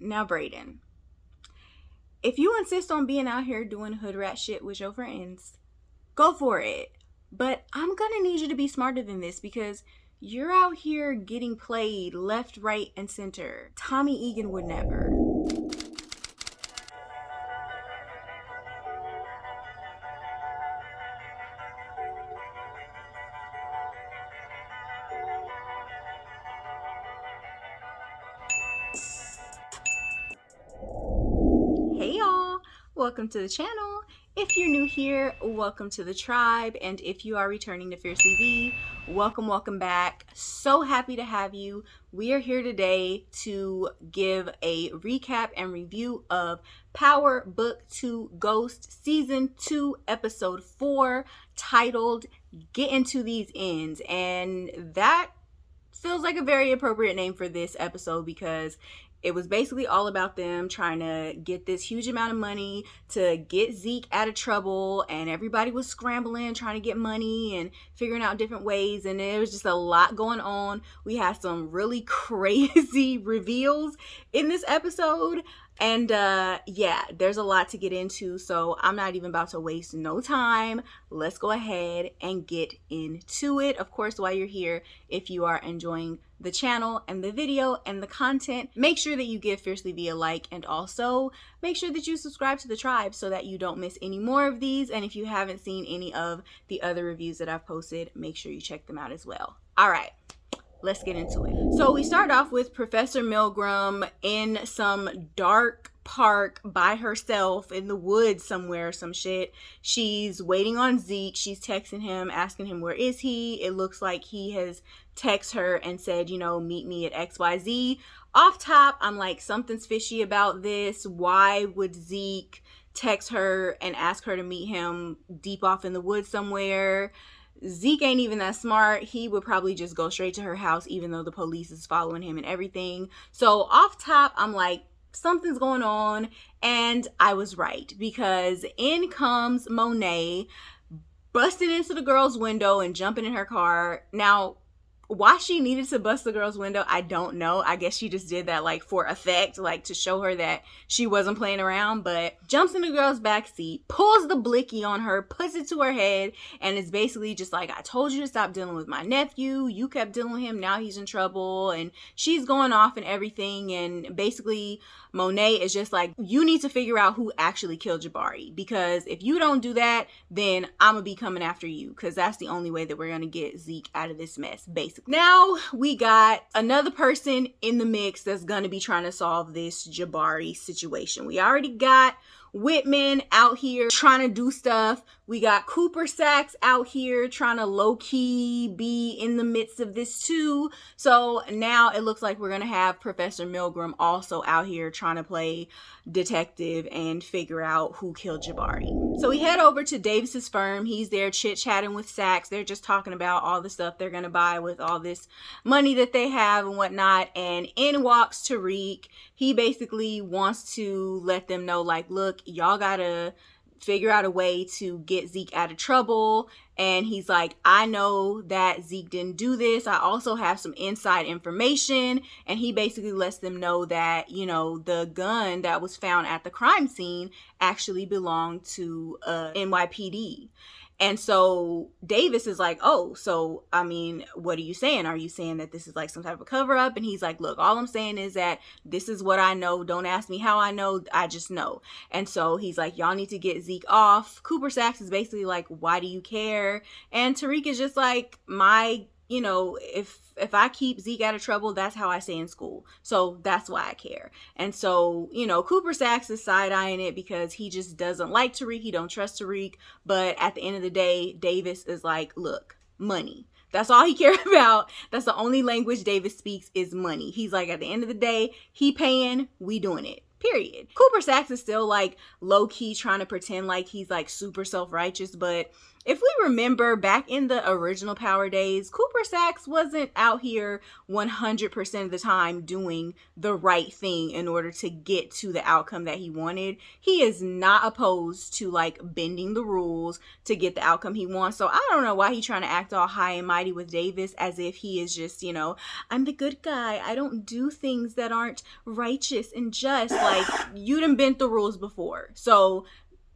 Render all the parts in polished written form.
Now, Brayden, if you insist on being out here doing hood rat shit with your friends, go for it. But I'm gonna need you to be smarter than this, because you're out here getting played left, right, and center. Tommy Egan would never. Hey y'all, welcome to the channel. If you're new here, welcome to the tribe, and if you are returning to Fiercely V, welcome back. So happy to have you. We are here today to give a recap and review of Power Book 2 Ghost Season 2 Episode 4, titled Gettin These Ends. And that feels like a very appropriate name for this episode, because it was basically all about them trying to get this huge amount of money to get Zeke out of trouble, and everybody was scrambling, trying to get money and figuring out different ways, and there was just a lot going on. We had some really crazy reveals in this episode, and yeah, there's a lot to get into, so I'm not even about to waste no time. Let's go ahead and get into it. Of course, while you're here, if you are enjoying the channel and the video and the content, make sure that you give Fiercely V a like, and also make sure that you subscribe to the tribe so that you don't miss any more of these. And if you haven't seen any of the other reviews that I've posted, make sure you check them out as well. All right, let's get into it. So we start off with Professor Milgram in some dark park by herself in the woods somewhere, some shit. She's waiting on Zeke. She's texting him, asking him where is he. It looks like he has texted her and said, you know, meet me at XYZ. Off top, I'm like, something's fishy about this. Why would Zeke text her and ask her to meet him deep off in the woods somewhere? Zeke ain't even that smart. He would probably just go straight to her house, even though the police is following him and everything. So off top, I'm like, something's going on. And I was right, because in comes Monet, busting into the girl's window and jumping in her car. Now, why she needed to bust the girl's window, I don't know. I guess she just did that like for effect, like to show her that she wasn't playing around. But jumps in the girl's backseat, pulls the blicky on her, puts it to her head, and is basically just like, I told you to stop dealing with my nephew. You kept dealing with him. Now he's in trouble. And she's going off and everything. And basically Monet is just like, you need to figure out who actually killed Jabari, because if you don't do that, then I'm gonna be coming after you, because that's the only way that we're gonna get Zeke out of this mess, basically. Now we got another person in the mix that's gonna be trying to solve this Jabari situation. We already got Whitman out here trying to do stuff. We got Cooper Saxe out here trying to low-key be in the midst of this too. So now it looks like we're gonna have Professor Milgram also out here trying to play detective and figure out who killed Jabari. So we head over to Davis's firm. He's there chit-chatting with Saxe. They're just talking about all the stuff they're gonna buy with all this money that they have and whatnot. And in walks Tariq. He basically wants to let them know, like, look, y'all gotta figure out a way to get Zeke out of trouble. And he's like, I know that Zeke didn't do this. I also have some inside information. And he basically lets them know that, you know, the gun that was found at the crime scene actually belonged to NYPD. And so Davis is like, oh, so, I mean, what are you saying? Are you saying that this is like some type of cover up? And he's like, look, all I'm saying is that this is what I know. Don't ask me how I know. I just know. And so he's like, y'all need to get Zeke off. Cooper Saxe is basically like, why do you care? And Tariq is just like, you know, if I keep Zeke out of trouble, that's how I stay in school. So that's why I care. And so, you know, Cooper Saxe is side-eyeing it because he just doesn't like Tariq. He don't trust Tariq. But at the end of the day, Davis is like, look, money. That's all he cares about. That's the only language Davis speaks is money. He's like, at the end of the day, he paying, we doing it. Period. Cooper Saxe is still like low-key trying to pretend like he's like super self-righteous, but if we remember back in the original Power days, Cooper Saxe wasn't out here 100% of the time doing the right thing in order to get to the outcome that he wanted. He is not opposed to like bending the rules to get the outcome he wants. So I don't know why he's trying to act all high and mighty with Davis as if he is just, I'm the good guy. I don't do things that aren't righteous and just. Like, you done bent the rules before. So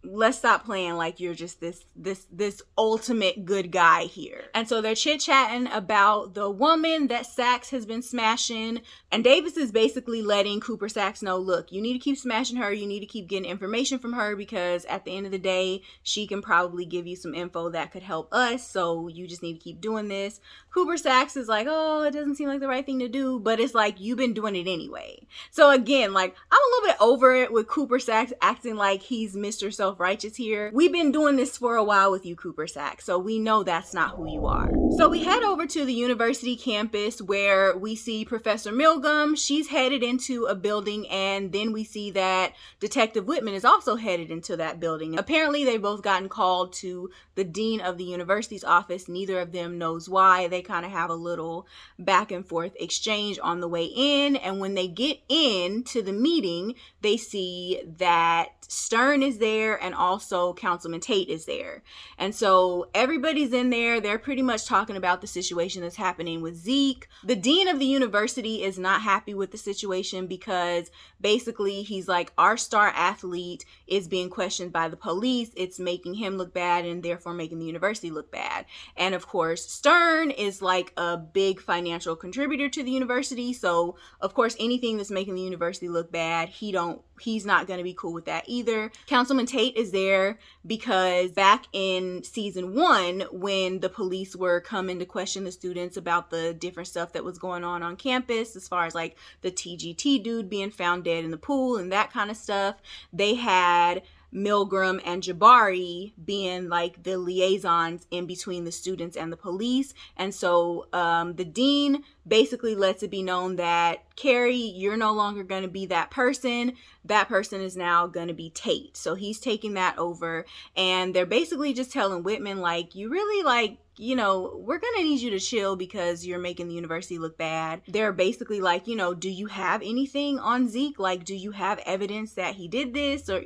let's stop playing like you're just this ultimate good guy here. And so they're chit-chatting about the woman that Saxe has been smashing, and Davis is basically letting Cooper Saxe know, look, you need to keep smashing her, you need to keep getting information from her, because at the end of the day she can probably give you some info that could help us, so you just need to keep doing this. Cooper Saxe is like, oh, it doesn't seem like the right thing to do, but it's like, you've been doing it anyway. So again, like, I'm a little bit over it with Cooper Saxe acting like he's Mr. Self-righteous here. We've been doing this for a while with you, Cooper Saxe, so we know that's not who you are. So we head over to the university campus where we see Professor Milgrom. She's headed into a building, and then we see that Detective Whitman is also headed into that building. Apparently they've both gotten called to the dean of the university's office. Neither of them knows why. They kind of have a little back and forth exchange on the way in, and when they get into the meeting, they see that Stern is there and also Councilman Tate is there. And so everybody's in there. They're pretty much talking about the situation that's happening with Zeke. The dean of the university is not happy with the situation because basically he's like, our star athlete is being questioned by the police. It's making him look bad and therefore making the university look bad. And of course, Stern is like a big financial contributor to the university. So of course, anything that's making the university look bad, he's not going to be cool with that either. Councilman Tate is there because back in season 1, when the police were coming to question the students about the different stuff that was going on campus, as far as like the TGT dude being found dead in the pool and that kind of stuff, they had Milgrom and Jabari being like the liaisons in between the students and the police. And so the dean basically lets it be known that, Carrie, you're no longer going to be that person. That person is now going to be Tate. So he's taking that over, and they're basically just telling Whitman, like, you really, like, we're going to need you to chill because you're making the university look bad. They're basically like, do you have anything on Zeke? Like, do you have evidence that he did this? Or,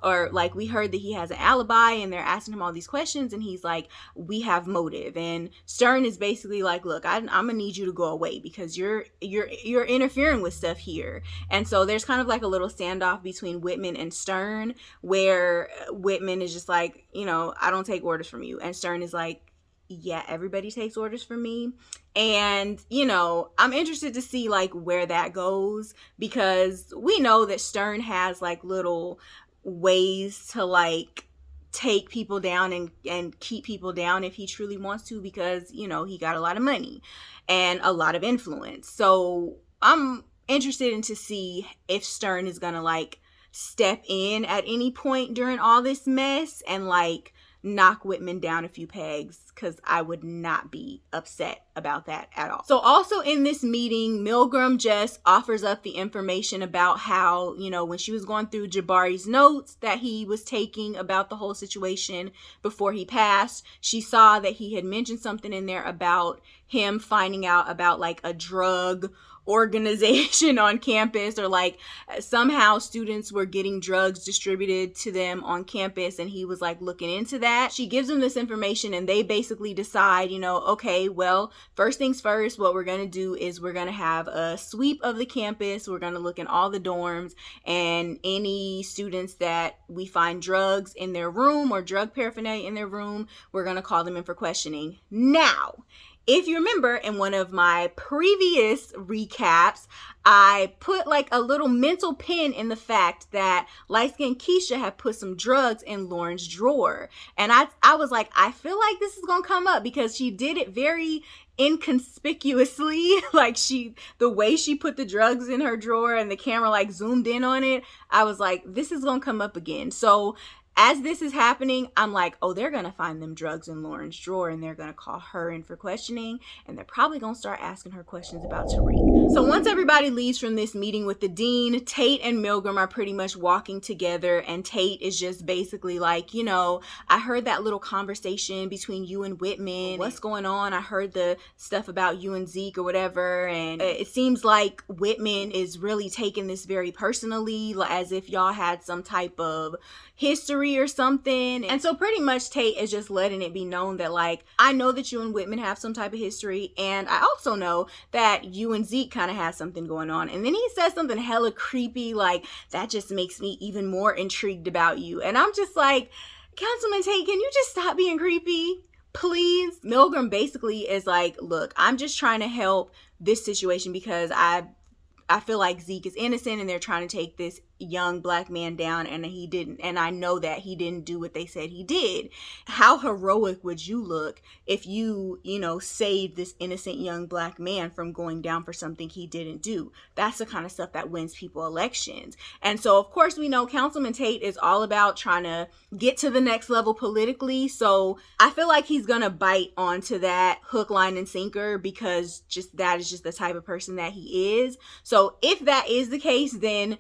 or like, we heard that he has an alibi, and they're asking him all these questions, and he's like, we have motive. And Stern is basically like, look, I'm going to need you to go away because you're interfering with stuff here. And so there's kind of like a little standoff between Whitman and Stern, where Whitman is just like, I don't take orders from you. And Stern is like, yeah, everybody takes orders from me. And, I'm interested to see like where that goes, because we know that Stern has like little ways to like take people down and keep people down if he truly wants to, because, he got a lot of money and a lot of influence. So I'm interested in to see if Stern is gonna like step in at any point during all this mess and like knock Whitman down a few pegs, because I would not be upset about that at all. So also in this meeting, Milgrom just offers up the information about how, when she was going through Jabari's notes that he was taking about the whole situation before he passed, she saw that he had mentioned something in there about him finding out about like a drug organization on campus, or like somehow students were getting drugs distributed to them on campus, and he was like looking into that. She gives them this information, and they basically decide, okay, well, first things first, what we're going to do is we're going to have a sweep of the campus. We're going to look in all the dorms, and any students that we find drugs in their room or drug paraphernalia in their room, we're going to call them in for questioning. Now, if you remember, in one of my previous recaps, I put like a little mental pin in the fact that light-skinned Keisha had put some drugs in Lauren's drawer. And I was like, I feel like this is going to come up, because she did it very inconspicuously. Like the way she put the drugs in her drawer and the camera like zoomed in on it, I was like, this is going to come up again. So as this is happening, I'm like, oh, they're gonna find them drugs in Lauren's drawer and they're gonna call her in for questioning, and they're probably gonna start asking her questions about Tariq. So once everybody leaves from this meeting with the dean, Tate and Milgram are pretty much walking together, and Tate is just basically like, you know, I heard that little conversation between you and Whitman. What's going on? I heard the stuff about you and Zeke or whatever, and it seems like Whitman is really taking this very personally, as if y'all had some type of history or something. And so pretty much Tate is just letting it be known that, like, I know that you and Whitman have some type of history, and I also know that you and Zeke kind of have something going on. And then he says something hella creepy, like, that just makes me even more intrigued about you. And I'm just like, Councilman Tate, can you just stop being creepy, please? Milgram basically is like, look, I'm just trying to help this situation because I feel like Zeke is innocent and they're trying to take this young black man down, and he didn't, and I know that he didn't do what they said he did. How heroic would you look if you know, saved this innocent young black man from going down for something he didn't do? That's the kind of stuff that wins people elections. And so of course we know Councilman Tate is all about trying to get to the next level politically, so I feel like he's gonna bite onto that hook, line, and sinker, because just that is just the type of person that he is. So if that is the case, then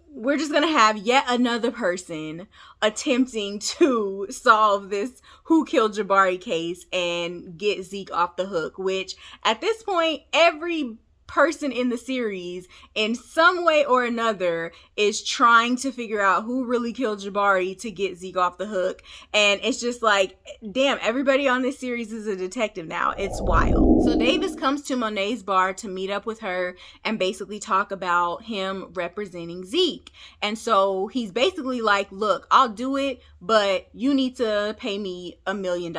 we're just gonna have yet another person attempting to solve this who killed Jabari case and get Zeke off the hook, which at this point, every person in the series in some way or another is trying to figure out who really killed Jabari to get Zeke off the hook. And it's just like, damn, everybody on this series is a detective now. It's wild. So Davis comes to Monet's bar to meet up with her and basically talk about him representing Zeke. And so he's basically like, look, I'll do it, but you need to pay me $1 million.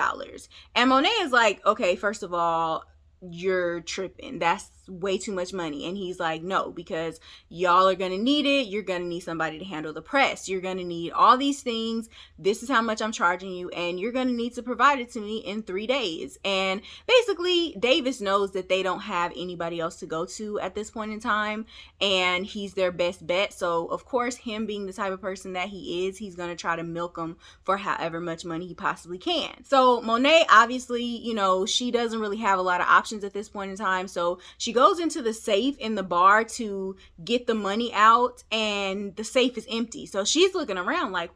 And Monet is like, okay, first of all, you're tripping. That's way too much money. And he's like, no, because y'all are gonna need it. You're gonna need somebody to handle the press. You're gonna need all these things. This is how much I'm charging you, and you're gonna need to provide it to me in 3 days. And basically Davis knows that they don't have anybody else to go to at this point in time, and he's their best bet. So of course, him being the type of person that he is, he's gonna try to milk them for however much money he possibly can. So Monet, obviously, you know, she doesn't really have a lot of options at this point in time, so she goes into the safe in the bar to get the money out, and the safe is empty. So she's looking around like,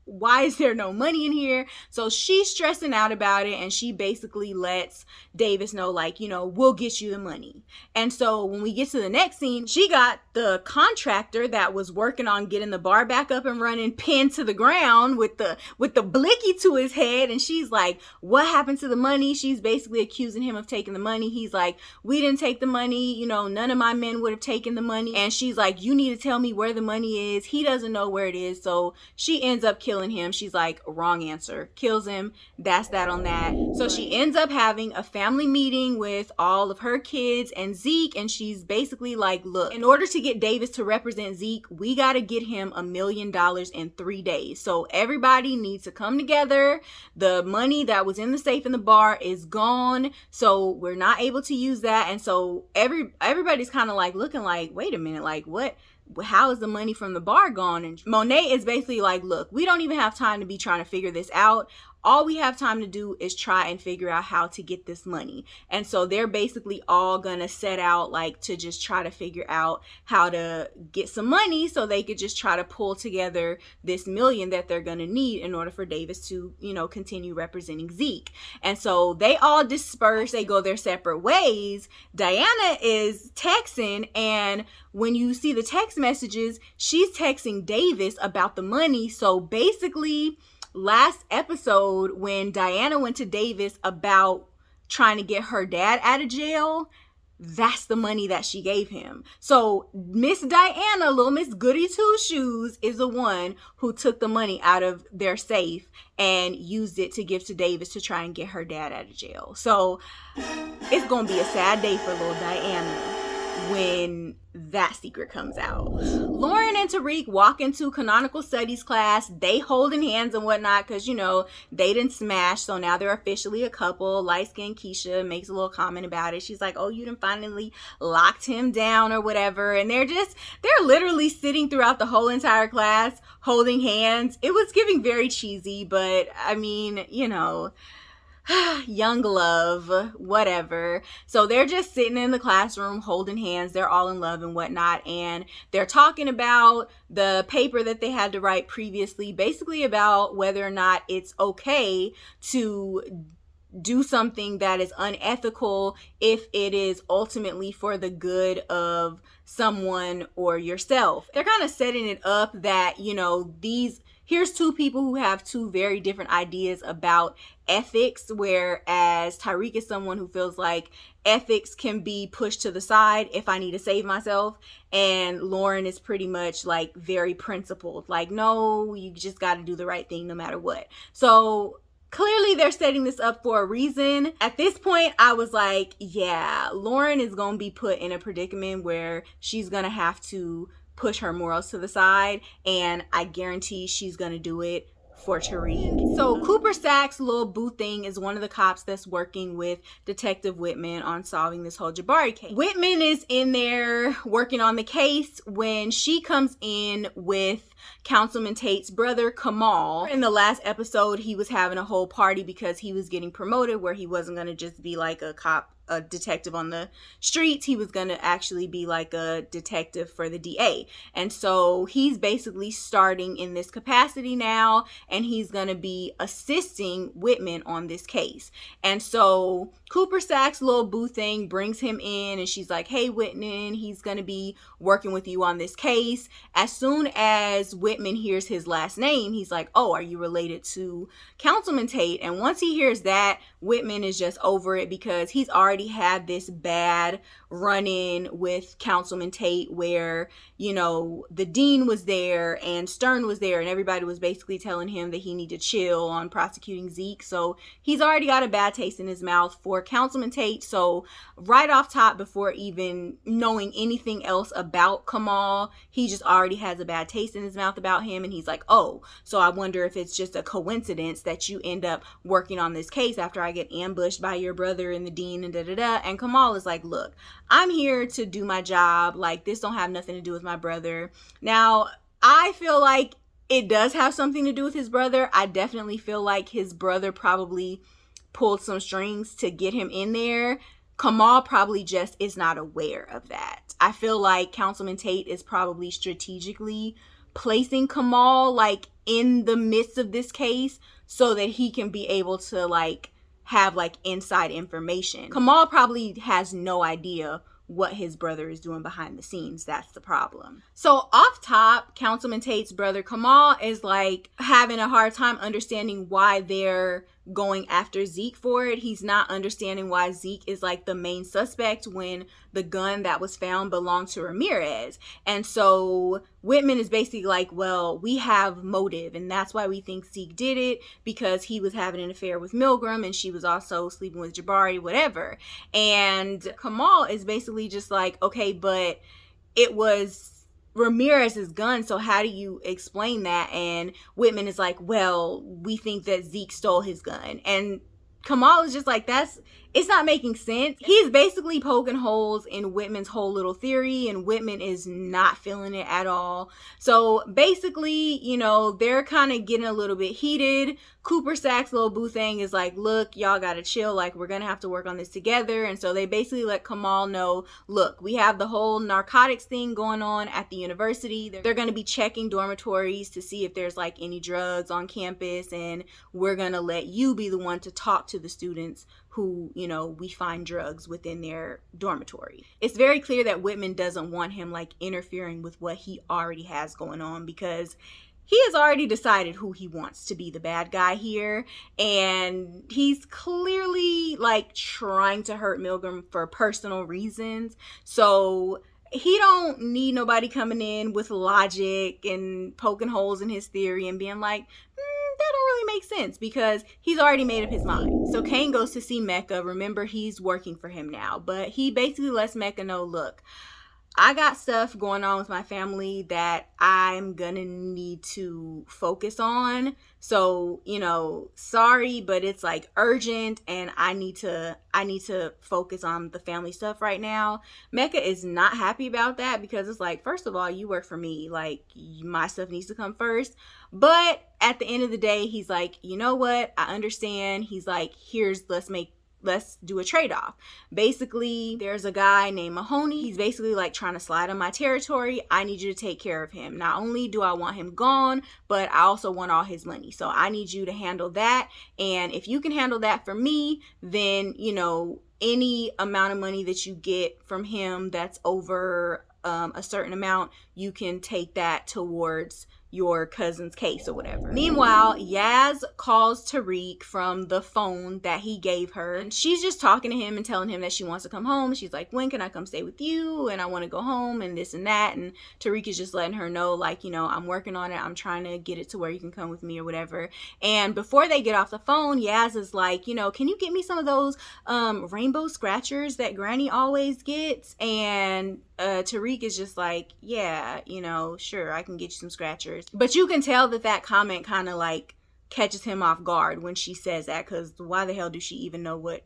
why is there no money in here? So she's stressing out about it, and she basically lets Davis know, like, you know, we'll get you the money. And so when we get to the next scene, she got the contractor that was working on getting the bar back up and running pinned to the ground with the blicky to his head, and she's like, what happened to the money? She's basically accusing him of taking the money. He's like, we didn't take the money, you know, none of my men would have taken the money. And she's like, you need to tell me where the money is. He doesn't know where it is. So she ends up killing him. She's like, wrong answer. Kills him. That's that on that. So she ends up having a family meeting with all of her kids and Zeke, and she's basically like, look, in order to get Davis to represent Zeke, we got to get him $1 million in 3 days. So everybody needs to come together. The money that was in the safe in the bar is gone, so we're not able to use that. And so everybody's kind of like looking like, wait a minute, like what? How is the money from the bar gone? And Monet is basically like, look, we don't even have time to be trying to figure this out. All we have time to do is try and figure out how to get this money. And so they're basically all gonna set out like to just try to figure out how to get some money so they could just try to pull together this $1 million that they're gonna need in order for Davis to, you know, continue representing Zeke. And so they all disperse, they go their separate ways. Diana is texting, and when you see the text messages, she's texting Davis about the money. So basically, last episode, when Diana went to Davis about trying to get her dad out of jail, that's the money that she gave him. So Miss Diana, little Miss Goody Two Shoes, is the one who took the money out of their safe and used it to give to Davis to try and get her dad out of jail. So it's gonna be a sad day for little Diana when that secret comes out. Lauren and Tariq walk into canonical studies class. They holding hands and whatnot because, you know, they didn't smash, so now they're officially a couple. Light-skinned Keisha makes a little comment about it. She's like, oh, you done finally locked him down or whatever. And they're literally sitting throughout the whole entire class holding hands. It was giving very cheesy, but I mean, young love, whatever. So they're just sitting in the classroom holding hands. They're all in love and whatnot. And they're talking about the paper that they had to write previously, basically about whether or not it's okay to do something that is unethical if it is ultimately for the good of someone or yourself. They're kind of setting it up that, here's two people who have two very different ideas about ethics, whereas Tyreek is someone who feels like ethics can be pushed to the side if I need to save myself, and Lauren is pretty much like very principled, like, no, you just got to do the right thing no matter what. So clearly they're setting this up for a reason. At this point, I was like, yeah, Lauren is going to be put in a predicament where she's going to have to push her morals to the side, and I guarantee she's going to do it for Tariq. So Cooper Sack's little boo thing is one of the cops that's working with Detective Whitman on solving this whole Jabari case. Whitman is in there working on the case when she comes in with Councilman Tate's brother, Kamal. In the last episode, he was having a whole party because he was getting promoted, where he wasn't going to just be like a detective on the streets. He was going to actually be like a detective for the DA. And so he's basically starting in this capacity now, and he's going to be assisting Whitman on this case. And so Cooper Sack's little boo thing brings him in, and she's like, hey, Whitman, he's going to be working with you on this case. As soon as Whitman hears his last name, he's like, oh, are you related to Councilman Tate? And once he hears that, Whitman is just over it, because he's already had this bad run-in with Councilman Tate where, the dean was there and Stern was there, and everybody was basically telling him that he needed to chill on prosecuting Zeke. So he's already got a bad taste in his mouth for Councilman Tate. So right off top, before even knowing anything else about Kamal, he just already has a bad taste in his mouth about him. And he's like, oh, so I wonder if it's just a coincidence that you end up working on this case after I get ambushed by your brother and the dean and da-da-da. And Kamal is like, look, I'm here to do my job. Like, this don't have nothing to do with my brother. Now, I feel like it does have something to do with his brother. I definitely feel like his brother probably pulled some strings to get him in there. Kamal probably just is not aware of that. I feel like Councilman Tate is probably strategically placing Kamal like in the midst of this case so that he can be able to like have like inside information. Kamal probably has no idea what his brother is doing behind the scenes. That's the problem. So off top, Councilman Tate's brother Kamal is like having a hard time understanding why they're going after Zeke for it. He's not understanding why Zeke is like the main suspect when the gun that was found belonged to Ramirez. And so Whitman is basically like, well, we have motive, and that's why we think Zeke did it, because he was having an affair with Milgram and she was also sleeping with Jabari, whatever. And Kamal is basically just like, okay, but it was Ramirez's gun, so how do you explain that? And Whitman is like, well, we think that Zeke stole his gun. And Kamal is just like, it's not making sense. He's basically poking holes in Whitman's whole little theory, and Whitman is not feeling it at all. So basically, they're kind of getting a little bit heated. Cooper Sack's little boo thing is like, look, y'all gotta chill, like, we're gonna have to work on this together. And so they basically let Kamal know, look, we have the whole narcotics thing going on at the university. They're gonna be checking dormitories to see if there's like any drugs on campus, and we're gonna let you be the one to talk to the students who, we find drugs within their dormitory. It's very clear that Whitman doesn't want him like interfering with what he already has going on, because he has already decided who he wants to be the bad guy here, and he's clearly like trying to hurt Milgram for personal reasons. So he don't need nobody coming in with logic and poking holes in his theory and being like, that don't really make sense, because he's already made up his mind. So Kane goes to see Mecca. Remember, he's working for him now, but he basically lets Mecca know, look, I got stuff going on with my family that I'm gonna need to focus on. So, sorry, but it's like urgent and I need to focus on the family stuff right now. Mecca is not happy about that because it's like, first of all, you work for me. Like, my stuff needs to come first. But at the end of the day, he's like, you know what? I understand. He's like, let's do a trade-off. Basically, there's a guy named Mahoney. He's basically like trying to slide on my territory. I need you to take care of him. Not only do I want him gone, but I also want all his money. So I need you to handle that. And if you can handle that for me, then, any amount of money that you get from him that's over a certain amount, you can take that towards your cousin's case or whatever. Meanwhile, Yaz calls Tariq from the phone that he gave her, and she's just talking to him and telling him that she wants to come home. She's like, when can I come stay with you? And I want to go home and this and that. And Tariq is just letting her know, like, I'm working on it. I'm trying to get it to where you can come with me or whatever. And before they get off the phone, Yaz is like, can you get me some of those rainbow scratchers that Granny always gets? And Tariq is just like, yeah, sure, I can get you some scratchers. But you can tell that comment kind of like catches him off guard when she says that, because why the hell do she even know what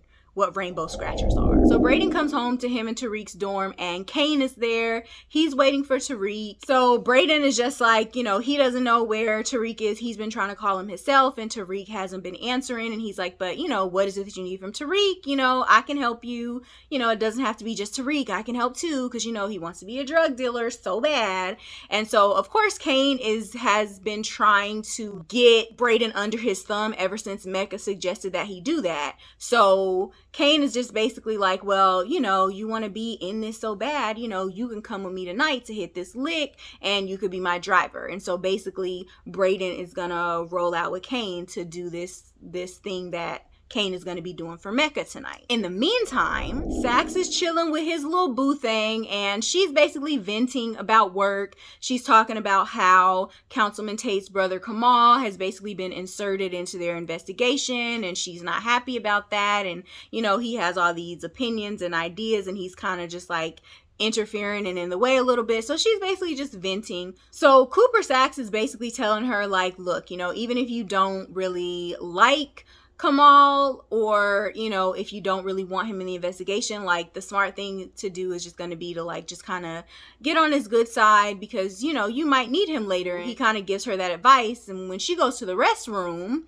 rainbow scratchers are? So Brayden comes home to him in Tariq's dorm, and Kane is there. He's waiting for Tariq. So Brayden is just like, he doesn't know where Tariq is. He's been trying to call him himself, and Tariq hasn't been answering. And he's like, but what is it that you need from Tariq? I can help you. It doesn't have to be just Tariq. I can help too, because he wants to be a drug dealer so bad. And so of course Kane has been trying to get Brayden under his thumb ever since Mecca suggested that he do that. So Kane is just basically like, well, you want to be in this so bad, you can come with me tonight to hit this lick and you could be my driver. And so basically Brayden is gonna roll out with Kane to do this thing that Kane is going to be doing for Mecca tonight. In the meantime, Sax is chilling with his little boo thing, and she's basically venting about work. She's talking about how Councilman Tate's brother Kamal has basically been inserted into their investigation, and she's not happy about that. And, he has all these opinions and ideas, and he's kind of just like interfering and in the way a little bit. So she's basically just venting. So Cooper Sax is basically telling her, like, look, even if you don't really like Kamal, or if you don't really want him in the investigation, like, the smart thing to do is just going to be to like just kind of get on his good side, because you might need him later. And he kind of gives her that advice, and when she goes to the restroom,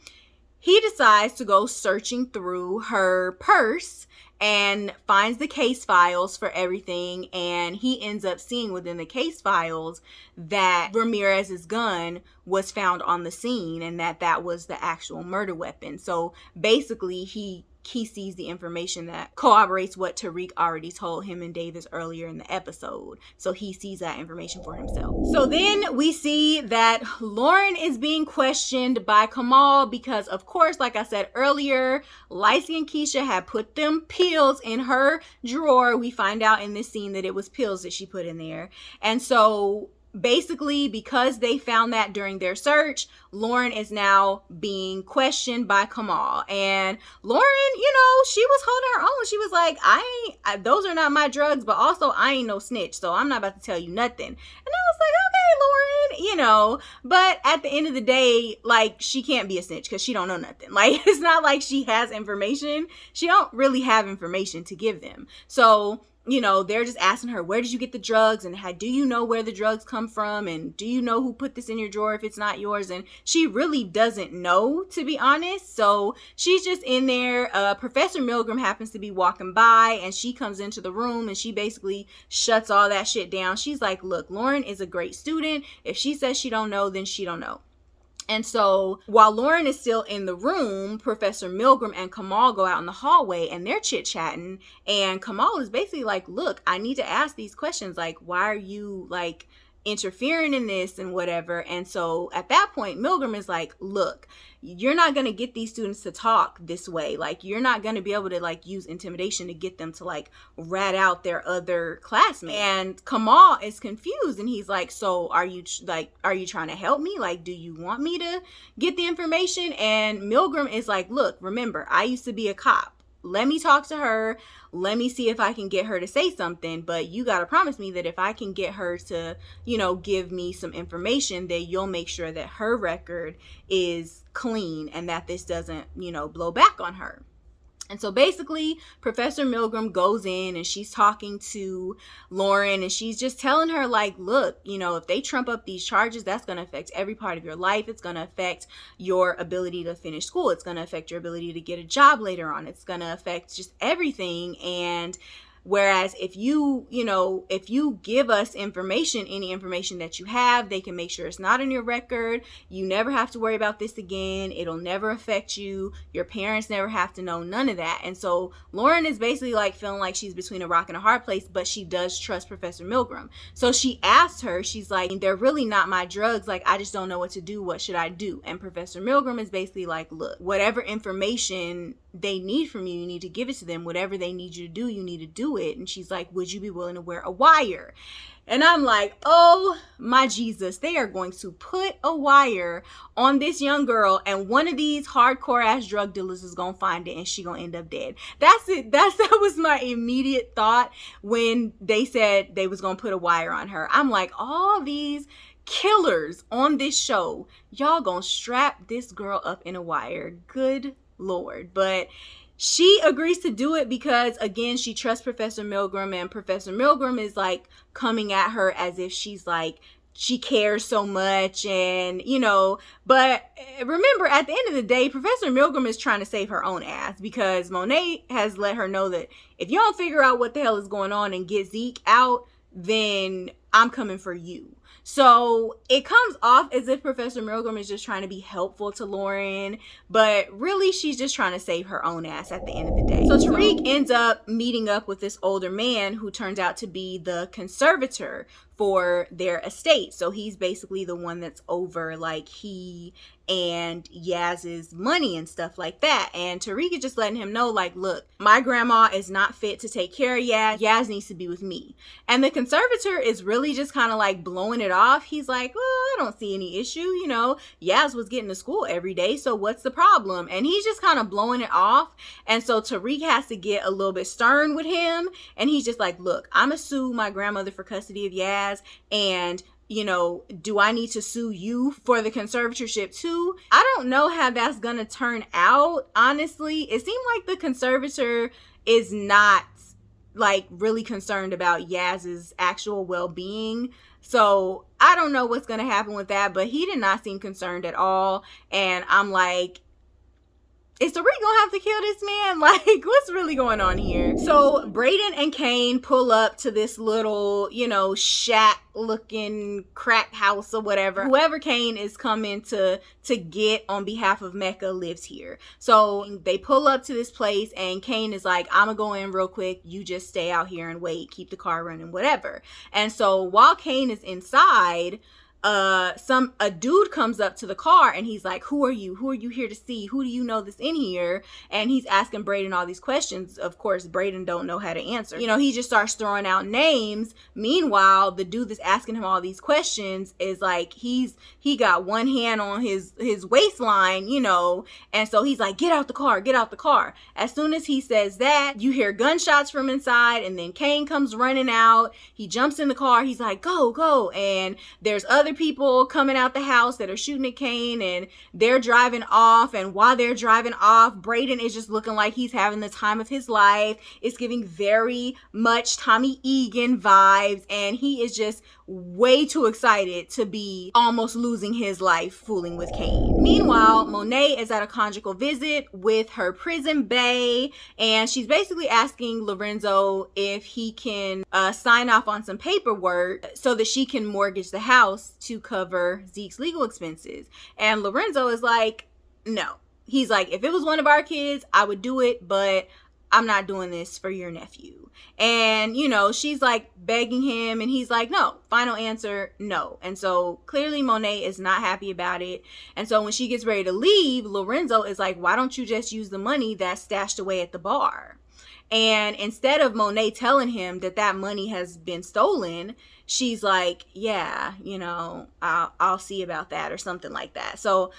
he decides to go searching through her purse and finds the case files for everything, and he ends up seeing within the case files that Ramirez's gun was found on the scene, and that was the actual murder weapon. So basically he sees the information that corroborates what Tariq already told him and Davis earlier in the episode. So he sees that information for himself. So then we see that Lauren is being questioned by Kamal because, of course, like I said earlier, light-skinned Keisha had put them pills in her drawer. We find out in this scene that it was pills that she put in there. And so basically, because they found that during their search, Lauren is now being questioned by Kamal. And Lauren, she was holding her own. She was like, those are not my drugs, but also I ain't no snitch, so I'm not about to tell you nothing. And I was like, okay, Lauren, but at the end of the day, like, she can't be a snitch because she don't know nothing. Like, it's not like she has information. She don't really have information to give them. So they're just asking her, where did you get the drugs? And do you know where the drugs come from? And do you know who put this in your drawer if it's not yours? And she really doesn't know, to be honest. So she's just in there. Professor Milgram happens to be walking by, and she comes into the room, and she basically shuts all that shit down. She's like, look, Lauren is a great student. If she says she don't know, then she don't know. And so while Lauren is still in the room, Professor Milgram and Kamal go out in the hallway, and they're chit-chatting. And Kamal is basically like, look, I need to ask these questions. Like, why are you like interfering in this and whatever? And so at that point, Milgram is like, look, you're not going to get these students to talk this way. Like, you're not going to be able to like use intimidation to get them to like rat out their other classmates. And Kamal is confused, and he's like, so are you trying to help me? Like, do you want me to get the information? And Milgram is like, look, remember, I used to be a cop. let me talk to her. Let me see if I can get her to say something. But you got to promise me that if I can get her to, give me some information, that you'll make sure that her record is clean and that this doesn't, blow back on her. And so basically, Professor Milgram goes in and she's talking to Lauren, and she's just telling her, like, look, if they trump up these charges, that's going to affect every part of your life. It's going to affect your ability to finish school. It's going to affect your ability to get a job later on. It's going to affect just everything. And whereas if you give us information, any information that you have, they can make sure it's not in your record. You never have to worry about this again. It'll never affect you. Your parents never have to know, none of that. And so Lauren is basically like feeling like she's between a rock and a hard place, but she does trust Professor Milgram. So she asked her, she's like, they're really not my drugs. Like, I just don't know what to do. What should I do? And Professor Milgram is basically like, look, whatever information they need from you, you need to give it to them. Whatever they need you to do, you need to do it. And she's like, would you be willing to wear a wire? And I'm like, oh my Jesus, they are going to put a wire on this young girl, and one of these hardcore ass drug dealers is gonna find it and she gonna end up dead. That's it. That was my immediate thought when they said they was gonna put a wire on her. I'm like, all these killers on this show, y'all gonna strap this girl up in a wire. Good Lord. But she agrees to do it because, again, she trusts Professor Milgram, and Professor Milgram is like coming at her as if she's like, she cares so much, and but remember, at the end of the day, Professor Milgram is trying to save her own ass, because Monet has let her know that if you don't figure out what the hell is going on and get Zeke out, then I'm coming for you. So it comes off as if Professor Milgram is just trying to be helpful to Lauren, but really she's just trying to save her own ass at the end of the day. So Tariq ends up meeting up with this older man who turns out to be the conservator for their estate. So he's basically the one that's over like he and Yaz's money and stuff like that. And Tariq is just letting him know, like, look, my grandma is not fit to take care of Yaz. Yaz needs to be with me. And the conservator is really just kind of like blowing it off. He's like, well, I don't see any issue. Yaz was getting to school every day, so what's the problem? And he's just kind of blowing it off. And so Tariq has to get a little bit stern with him. And he's just like, look, I'm going to sue my grandmother for custody of Yaz, and do I need to sue you for the conservatorship too? I don't know how that's gonna turn out, honestly. It seemed like the conservator is not like really concerned about Yaz's actual well-being. So I don't know what's gonna happen with that, but he did not seem concerned at all. And I'm like, is Tariq gonna have to kill this man? Like, what's really going on here? So Brayden and Kane pull up to this little, shack looking crack house or whatever. Whoever Kane is coming to get on behalf of Mecca lives here. So they pull up to this place, and Kane is like, I'm gonna go in real quick. You just stay out here and wait, keep the car running, whatever. And so while Kane is inside, a dude comes up to the car, and he's like, who are you here to see? Who do you know that's in here? And he's asking Brayden all these questions. Of course, Brayden don't know how to answer. He just starts throwing out names. Meanwhile, the dude that's asking him all these questions is like, he got one hand on his waistline, and so he's like, get out the car. As soon as he says that, you hear gunshots from inside, and then Kane comes running out. He jumps in the car. He's like, go. And there's other people coming out the house that are shooting at Kane, and they're driving off. And while they're driving off, Brayden is just looking like he's having the time of his life. It's giving very much Tommy Egan vibes, and he is just way too excited to be almost losing his life fooling with Kane. Meanwhile, Monet is at a conjugal visit with her prison bae, and she's basically asking Lorenzo if he can sign off on some paperwork so that she can mortgage the house to cover Zeke's legal expenses. And Lorenzo is like, no. He's like, if it was one of our kids, I would do it, but I'm not doing this for your nephew. And, she's like begging him, and he's like, no. Final answer, no. And so clearly Monet is not happy about it. And so when she gets ready to leave, Lorenzo is like, why don't you just use the money that's stashed away at the bar? And instead of Monet telling him that money has been stolen, she's like, yeah, I'll see about that, or something like that. So,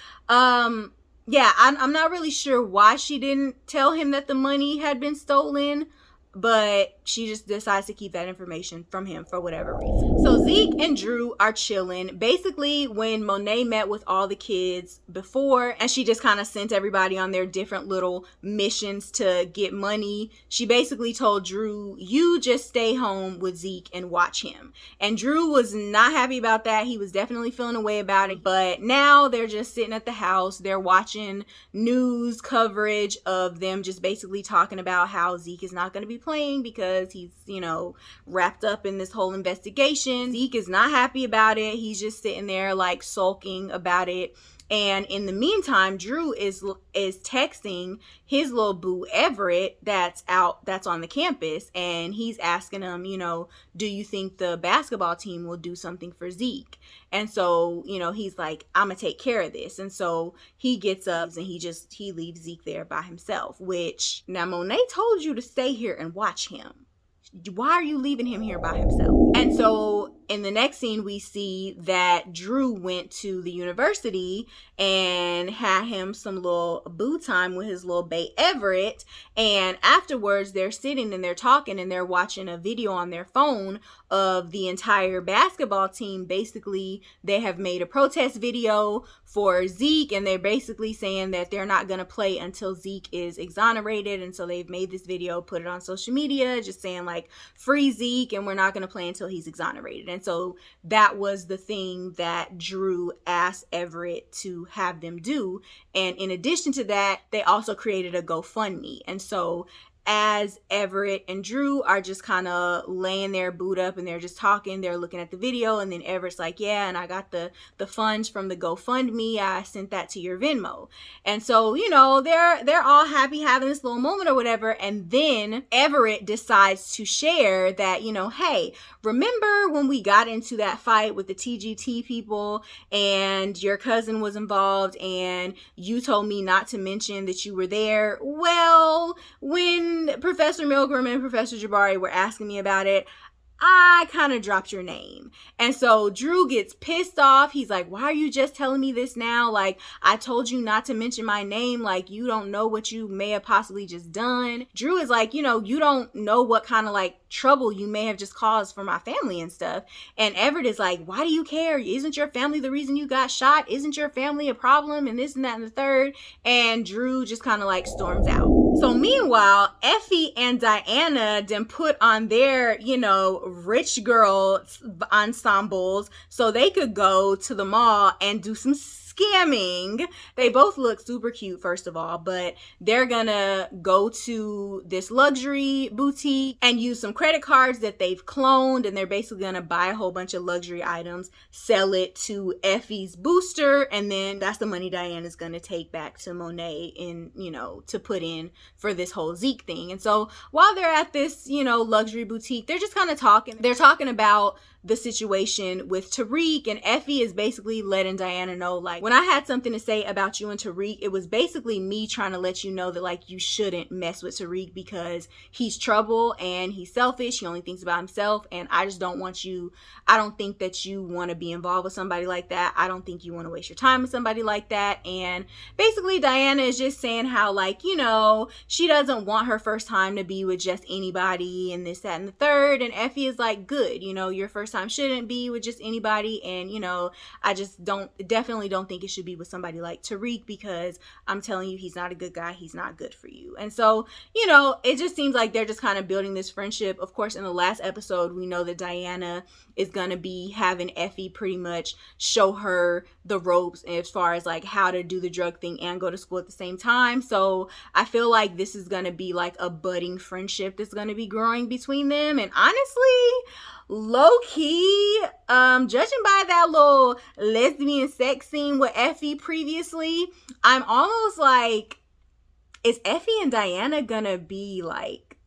Yeah, I'm not really sure why she didn't tell him that the money had been stolen, but she just decides to keep that information from him for whatever reason. So Zeke and Drew are chilling. Basically, when Monet met with all the kids before, and she just kind of sent everybody on their different little missions to get money, she basically told Drew, you just stay home with Zeke and watch him. And Drew was not happy about that. He was definitely feeling a way about it. But now they're just sitting at the house. They're watching news coverage of them just basically talking about how Zeke is not going to be playing because he's, wrapped up in this whole investigation. Zeke is not happy about it. He's just sitting there like sulking about it. And in the meantime, Drew is texting his little boo Everett that's on the campus, and he's asking him, do you think the basketball team will do something for Zeke? And so, he's like, I'm gonna take care of this. And so he gets up and he leaves Zeke there by himself, which now Monet told you to stay here and watch him. Why are you leaving him here by himself? And so in the next scene, we see that Drew went to the university and had him some little boo time with his little bae Everett. And afterwards, they're sitting and they're talking and they're watching a video on their phone of the entire basketball team. Basically, they have made a protest video for Zeke, and they're basically saying that they're not going to play until Zeke is exonerated. And so they've made this video, put it on social media, just saying like, free Zeke, and we're not going to play until he's exonerated. And so that was the thing that Drew asked Everett to have them do. And in addition to that, they also created a GoFundMe. And so as Everett and Drew are just kind of laying there boot up and they're just talking, they're looking at the video, and then Everett's like, yeah, and I got the funds from the GoFundMe, I sent that to your Venmo. And so, they're all happy having this little moment or whatever. And then Everett decides to share that, hey, remember when we got into that fight with the TGT people and your cousin was involved and you told me not to mention that you were there? Well, when Professor Milgram and Professor Jabari were asking me about it, I kind of dropped your name. And so Drew gets pissed off. He's like, why are you just telling me this now? Like, I told you not to mention my name. Like, you don't know what you may have possibly just done. Drew is like, you don't know what kind of like trouble you may have just caused for my family and stuff. And Everett is like, why do you care? Isn't your family the reason you got shot? Isn't your family a problem? And this and that and the third. And Drew just kind of like storms out. So meanwhile, Effie and Diana then put on their, rich girl ensembles so they could go to the mall and do some scamming. They both look super cute, first of all, but they're gonna go to this luxury boutique and use some credit cards that they've cloned, and they're basically gonna buy a whole bunch of luxury items, sell it to Effie's booster, and then that's the money Diana's gonna take back to Monet in, to put in for this whole Zeke thing. And so while they're at this, luxury boutique, they're just kind of talking. They're talking about the situation with Tariq, and Effie is basically letting Diana know, like, when I had something to say about you and Tariq, it was basically me trying to let you know that, like, you shouldn't mess with Tariq because he's trouble and he's selfish. He only thinks about himself, and I just don't want you, I don't think that you want to be involved with somebody like that. I don't think you want to waste your time with somebody like that. And basically Diana is just saying how, like, she doesn't want her first time to be with just anybody and this, that, and the third. And Effie is like, good, your first time shouldn't be with just anybody. And, I just definitely don't think it should be with somebody like Tariq because I'm telling you, he's not a good guy. He's not good for you. And so, it just seems like they're just kind of building this friendship. Of course, in the last episode, we know that Diana is going to be having Effie pretty much show her the ropes as far as like how to do the drug thing and go to school at the same time. So I feel like this is going to be like a budding friendship that's going to be growing between them. And honestly, low key, judging by that little lesbian sex scene with Effie previously, I'm almost like, is Effie and Diana gonna be like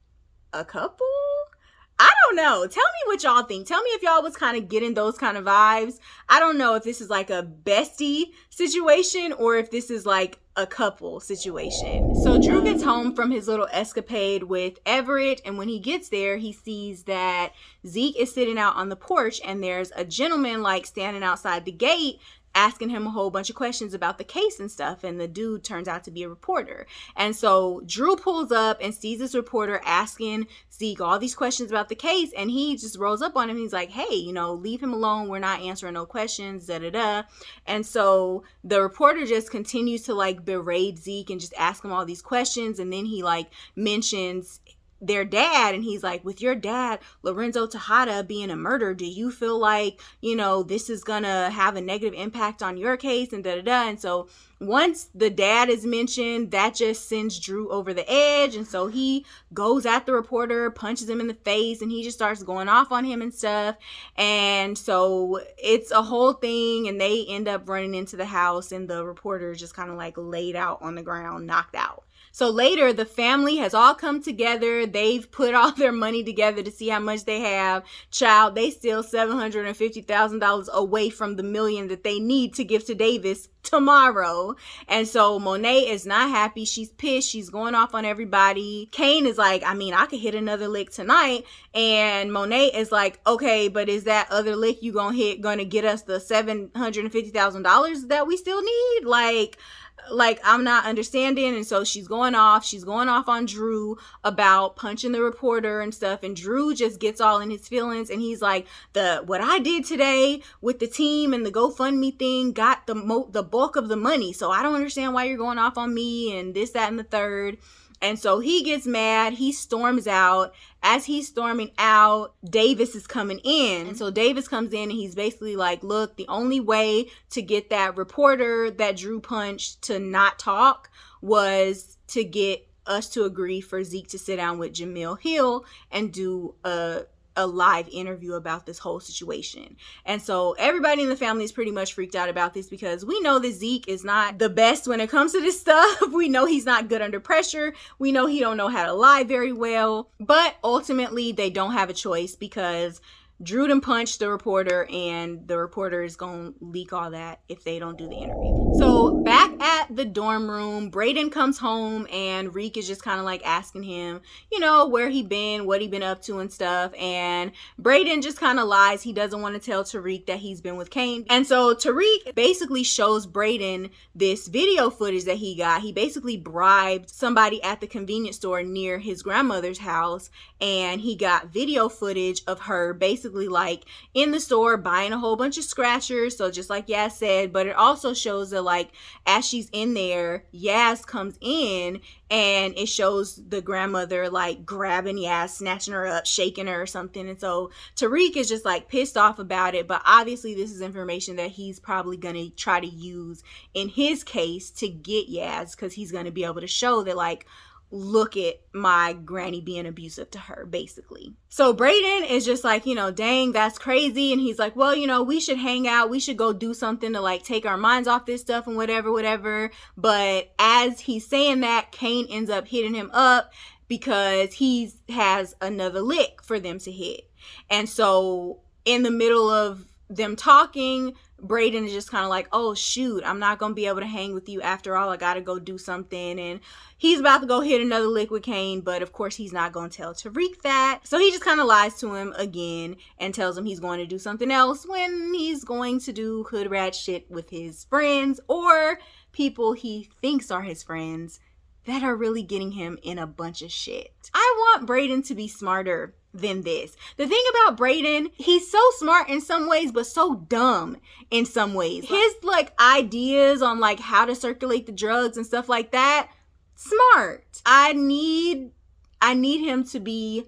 a couple? I don't know. Tell me what y'all think. Tell me if y'all was kind of getting those kind of vibes. I don't know if this is like a bestie situation or if this is like a couple situation. So Drew gets home from his little escapade with Everett, and when he gets there, he sees that Zeke is sitting out on the porch and there's a gentleman like standing outside the gate asking him a whole bunch of questions about the case and stuff, and the dude turns out to be a reporter. And so Drew pulls up and sees this reporter asking Zeke all these questions about the case, and he just rolls up on him. He's like, hey, you know, leave him alone, we're not answering no questions, da-da-da. And so the reporter just continues to like berate Zeke and just ask him all these questions, and then he like mentions their dad, and he's like, with your dad, Lorenzo Tejada, being a murderer, do you feel like, you know, this is gonna have a negative impact on your case, and da-da-da. And so once the dad is mentioned, that just sends Drew over the edge, and so he goes at the reporter, punches him in the face, and he just starts going off on him and stuff. And so it's a whole thing, and they end up running into the house, and the reporter is just kind of like laid out on the ground, knocked out. So later, the family has all come together. They've put all their money together to see how much they have. Child, they still $750,000 away from the $1 million that they need to give to Davis tomorrow. And so Monet is not happy. She's pissed. She's going off on everybody. Kane is like, I mean, I could hit another lick tonight. And Monet is like, okay, but is that other lick you gonna get us the $750,000 that we still need? Like I'm not understanding. And so she's going off on Drew about punching the reporter and stuff, and Drew just gets all in his feelings, and he's like, what I did today with the team and the GoFundMe thing got the bulk of the money, so I don't understand why you're going off on me and this, that, and the third. And so he gets mad. He storms out. As he's storming out, Davis is coming in. And so Davis comes in, and he's basically like, look, the only way to get that reporter that Drew punched to not talk was to get us to agree for Zeke to sit down with Jamil Hill and do a live interview about this whole situation. And so everybody in the family is pretty much freaked out about this, because we know that Zeke is not the best when it comes to this stuff. We know he's not good under pressure. We know he don't know how to lie very well. But ultimately, they don't have a choice, because Drew done punched the reporter, and the reporter is gonna leak all that if they don't do the interview. So back at the dorm room, Brayden comes home, and Reek is just kind of like asking him, you know, where he been, what he been up to and stuff. And Brayden just kind of lies. He doesn't want to tell Tariq that he's been with Kane. And so Tariq basically shows Brayden this video footage that he got. He basically bribed somebody at the convenience store near his grandmother's house, and he got video footage of her basically like in the store buying a whole bunch of scratchers. So just like Yaz said, but it also shows that like as she's in there, Yaz comes in, and it shows the grandmother like grabbing Yaz, snatching her up, shaking her or something. And so Tariq is just like pissed off about it, but obviously this is information that he's probably gonna try to use in his case to get Yaz, because he's gonna be able to show that like, look at my granny being abusive to her, basically. So Brayden is just like, you know, dang, that's crazy. And he's like, well, you know, we should hang out. We should go do something to like take our minds off this stuff and whatever. But as he's saying that, Kane ends up hitting him up because he has another lick for them to hit. And so in the middle of them talking, Brayden is just kind of like, oh shoot, I'm not gonna be able to hang with you after all. I gotta go do something. And he's about to go hit another lick with Kane, but of course he's not gonna tell Tariq that. So he just kind of lies to him again and tells him he's going to do something else when he's going to do hood rat shit with his friends, or people he thinks are his friends that are really getting him in a bunch of shit. I want Brayden to be smarter than this. The thing about Brayden, he's so smart in some ways, but so dumb in some ways. His like ideas on like how to circulate the drugs and stuff like that, smart. I need him to be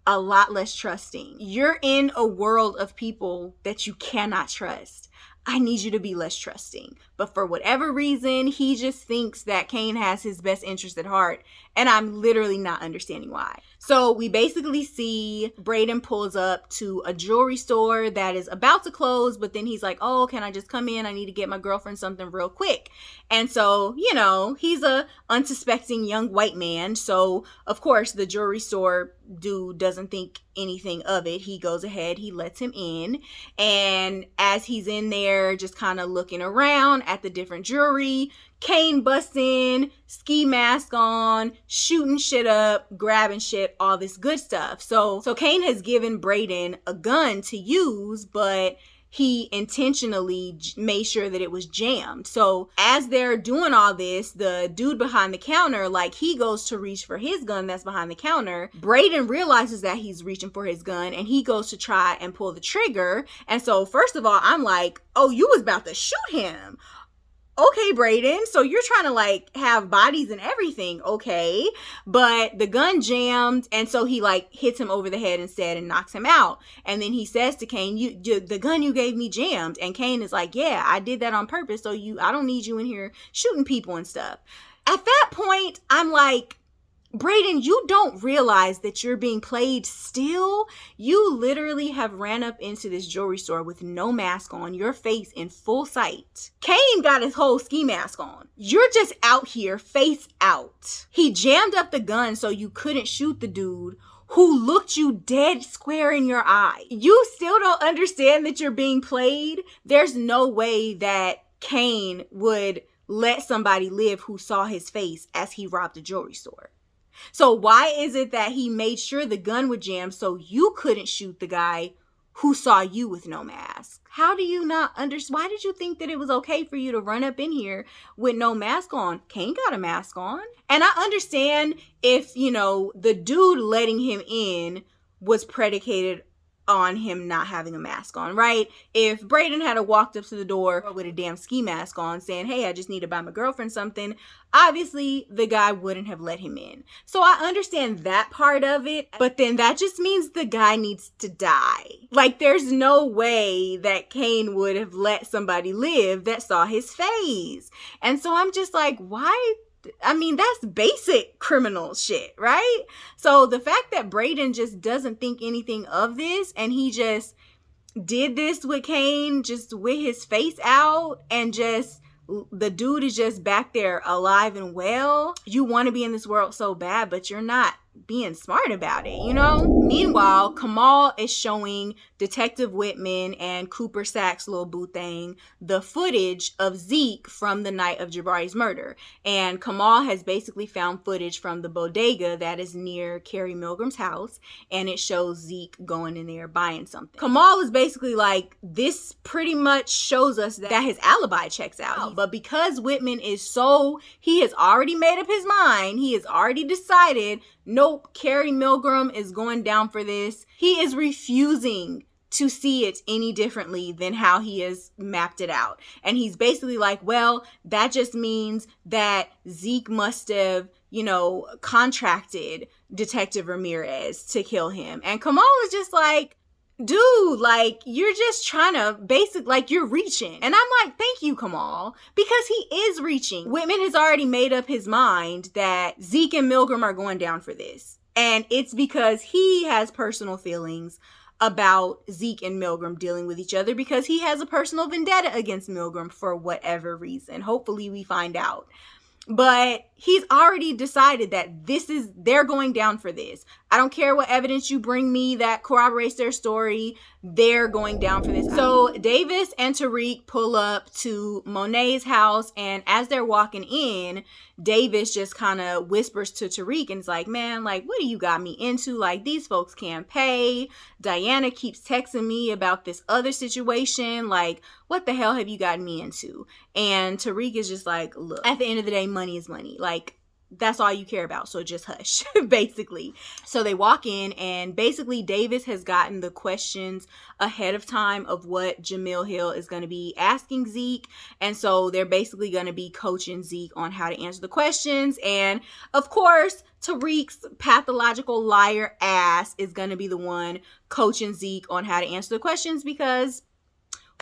a lot less trusting. You're in a world of people that you cannot trust. I need you to be less trusting. But for whatever reason, he just thinks that Kane has his best interest at heart. And I'm literally not understanding why. So we basically see Brayden pulls up to a jewelry store that is about to close, but then he's like, oh, can I just come in? I need to get my girlfriend something real quick. And so, you know, he's a unsuspecting young white man. So of course the jewelry store dude doesn't think anything of it. He goes ahead, he lets him in. And as he's in there just kind of looking around at the different jewelry, Kane busts in, ski mask on, shooting shit up, grabbing shit, all this good stuff. So Kane has given Brayden a gun to use, but he intentionally made sure that it was jammed. So as they're doing all this, the dude behind the counter, like, he goes to reach for his gun that's behind the counter. Braden realizes that he's reaching for his gun, and he goes to try and pull the trigger. And so first of all, I'm like, oh, you was about to shoot him. Okay, Braden, so you're trying to like have bodies and everything, okay? But the gun jammed, and so he like hits him over the head instead and knocks him out. And then he says to Kane, the gun you gave me jammed. And Kane is like, yeah, I did that on purpose, so I don't need you in here shooting people and stuff. At that point, I'm like, Braden, you don't realize that you're being played still? You literally have ran up into this jewelry store with no mask on, your face in full sight. Kane got his whole ski mask on. You're just out here face out. He jammed up the gun so you couldn't shoot the dude who looked you dead square in your eye. You still don't understand that you're being played? There's no way that Kane would let somebody live who saw his face as he robbed a jewelry store. So why is it that he made sure the gun would jam so you couldn't shoot the guy who saw you with no mask? How do you not understand? Why did you think that it was okay for you to run up in here with no mask on? Kane got a mask on. And I understand if, the dude letting him in was predicated on him not having a mask on, right? If Braden had walked up to the door with a damn ski mask on saying, hey, I just need to buy my girlfriend something, obviously the guy wouldn't have let him in. So I understand that part of it, but then that just means the guy needs to die. Like, there's no way that Kane would have let somebody live that saw his face. And so I'm just like, why? I mean, that's basic criminal shit, right? So the fact that Braden just doesn't think anything of this, and he just did this with Kane just with his face out, and just the dude is just back there alive and well. You want to be in this world so bad, but you're not being smart about it, Meanwhile, Kamal is showing Detective Whitman and Cooper Sack's little boo thing the footage of Zeke from the night of Jabari's murder. And Kamal has basically found footage from the bodega that is near Carrie Milgram's house, and it shows Zeke going in there buying something. Kamal is basically like, this pretty much shows us that his alibi checks out. But because Whitman is he has already made up his mind, he has already decided, nope, Carrie Milgram is going down for this. He is refusing to see it any differently than how he has mapped it out. And he's basically like, well, that just means that Zeke must have, contracted Detective Ramirez to kill him. And Kamal is just like, dude, like, you're just trying to you're reaching. And I'm like, thank you, Kamal, because he is reaching. Whitman has already made up his mind that Zeke and Milgram are going down for this. And it's because he has personal feelings about Zeke and Milgram dealing with each other, because he has a personal vendetta against Milgram for whatever reason. Hopefully we find out. But he's already decided that they're going down for this. I don't care what evidence you bring me that corroborates their story. They're going down for this. So Davis and Tariq pull up to Monet's house, and as they're walking in, Davis just kind of whispers to Tariq and is like, man, like, what do you got me into? Like, these folks can't pay. Diana keeps texting me about this other situation. Like, what the hell have you gotten me into? And Tariq is just like, look, at the end of the day, money is money. Like, that's all you care about, so just hush, basically. So they walk in, and basically Davis has gotten the questions ahead of time of what Jamil Hill is going to be asking Zeke, and so they're basically going to be coaching Zeke on how to answer the questions. And of course, Tariq's pathological liar ass is going to be the one coaching Zeke on how to answer the questions, because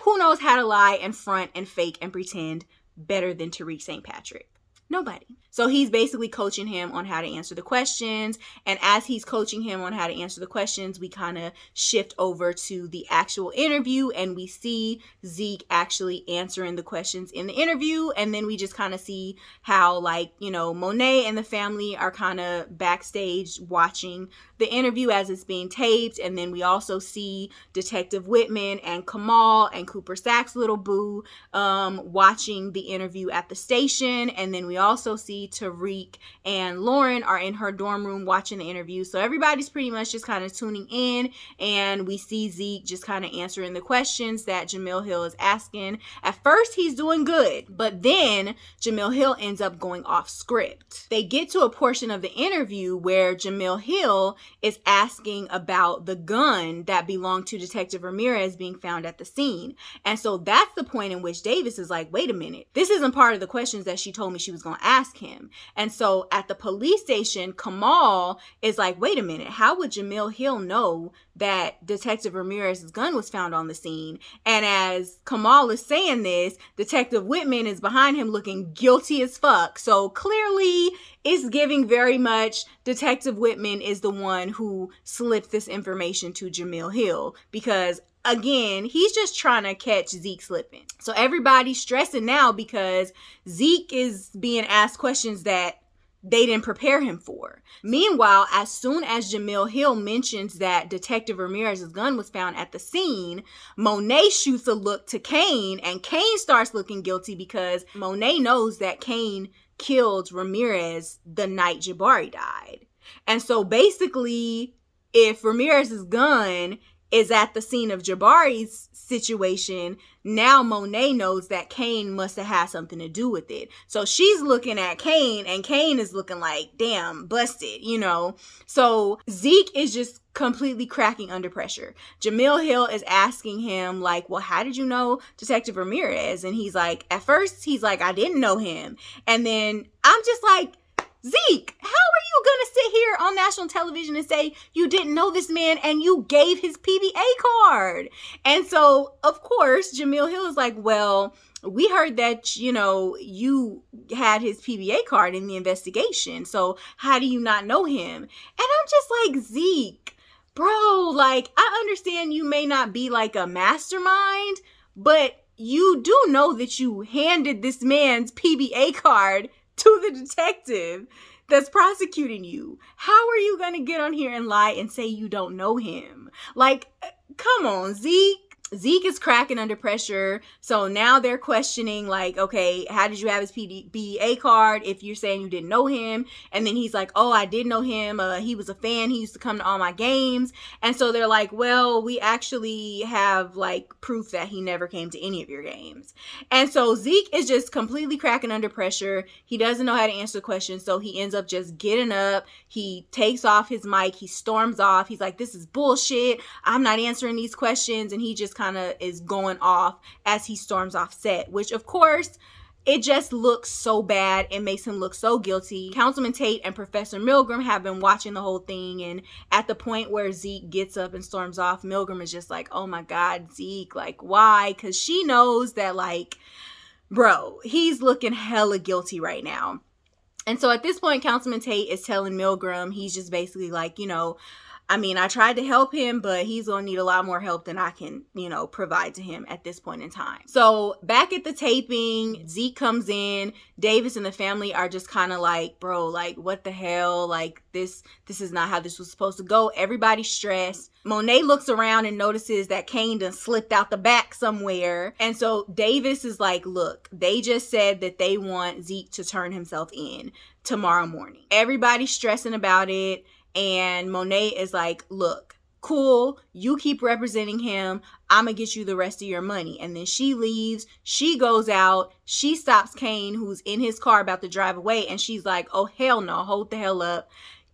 who knows how to lie and front and fake and pretend better than Tariq St. Patrick? Nobody. So he's basically coaching him on how to answer the questions. And as he's coaching him on how to answer the questions, we kind of shift over to the actual interview, and we see Zeke actually answering the questions in the interview. And then we just kind of see how, like, Monet and the family are kind of backstage watching the interview as it's being taped. And then we also see Detective Whitman and Kamal and Cooper Sack's little boo watching the interview at the station. And then we also see Tariq and Lauren are in her dorm room watching the interview. So everybody's pretty much just kind of tuning in, and we see Zeke just kind of answering the questions that Jemele Hill is asking. At first, he's doing good, but then Jemele Hill ends up going off script. They get to a portion of the interview where Jemele Hill is asking about the gun that belonged to Detective Ramirez being found at the scene. And so that's the point in which Davis is like, wait a minute, this isn't part of the questions that she told me she was going to ask him. And so at the police station, Kamal is like, wait a minute, how would Jemele Hill know that Detective Ramirez's gun was found on the scene? And as Kamal is saying this, Detective Whitman is behind him looking guilty as fuck. So clearly it's giving very much Detective Whitman is the one who slipped this information to Jemele Hill, because again, he's just trying to catch Zeke slipping. So everybody's stressing now because Zeke is being asked questions that they didn't prepare him for. Meanwhile, as soon as Jemele Hill mentions that Detective Ramirez's gun was found at the scene, Monet shoots a look to Kane, and Kane starts looking guilty because Monet knows that Kane killed Ramirez the night Jabari died. And so basically, if Ramirez's gun is at the scene of Jabari's situation, now Monet knows that Kane must have had something to do with it. So she's looking at Kane, and Kane is looking like, damn, busted, you know? So Zeke is just completely cracking under pressure. Jemele Hill is asking him, like, well, how did you know Detective Ramirez? And he's like, at first, he's like, I didn't know him. And then I'm just like, Zeke, how are you going to sit here on national television and say you didn't know this man and you gave his PBA card? And so, of course, Jemele Hill is like, well, we heard that, you know, you had his PBA card in the investigation. So how do you not know him? And I'm just like, Zeke, bro, like, I understand you may not be like a mastermind, but you do know that you handed this man's PBA card to the detective that's prosecuting you. How are you going to get on here and lie and say you don't know him? Like, come on, Zeke. Zeke is cracking under pressure. So now they're questioning, like, okay, how did you have his PBA card if you're saying you didn't know him? And then he's like, oh, I did know him. He was a fan. He used to come to all my games. And so they're like, well, we actually have like proof that he never came to any of your games. And so Zeke is just completely cracking under pressure. He doesn't know how to answer the question. So he ends up just getting up. He takes off his mic. He storms off. He's like, this is bullshit. I'm not answering these questions. And he just kind of is going off as he storms off set, which of course it just looks so bad. It makes him look so guilty. Councilman Tate and Professor Milgram have been watching the whole thing, and at the point where Zeke gets up and storms off, Milgram is just like, oh my God, Zeke, like, why? Because she knows that, like, bro, he's looking hella guilty right now. And so at this point, Councilman Tate is telling Milgram, he's just basically like, you know, I mean, I tried to help him, but he's going to need a lot more help than I can, you know, provide to him at this point in time. So back at the taping, Zeke comes in. Davis and the family are just kind of like, bro, like, what the hell? Like, this is not how this was supposed to go. Everybody's stressed. Monet looks around and notices that Kane done slipped out the back somewhere. And so Davis is like, look, they just said that they want Zeke to turn himself in tomorrow morning. Everybody's stressing about it. And Monet is like, look, cool, you keep representing him. I'm going to get you the rest of your money. And then she leaves. She goes out. She stops Kane, who's in his car about to drive away. And she's like, oh, hell no, hold the hell up.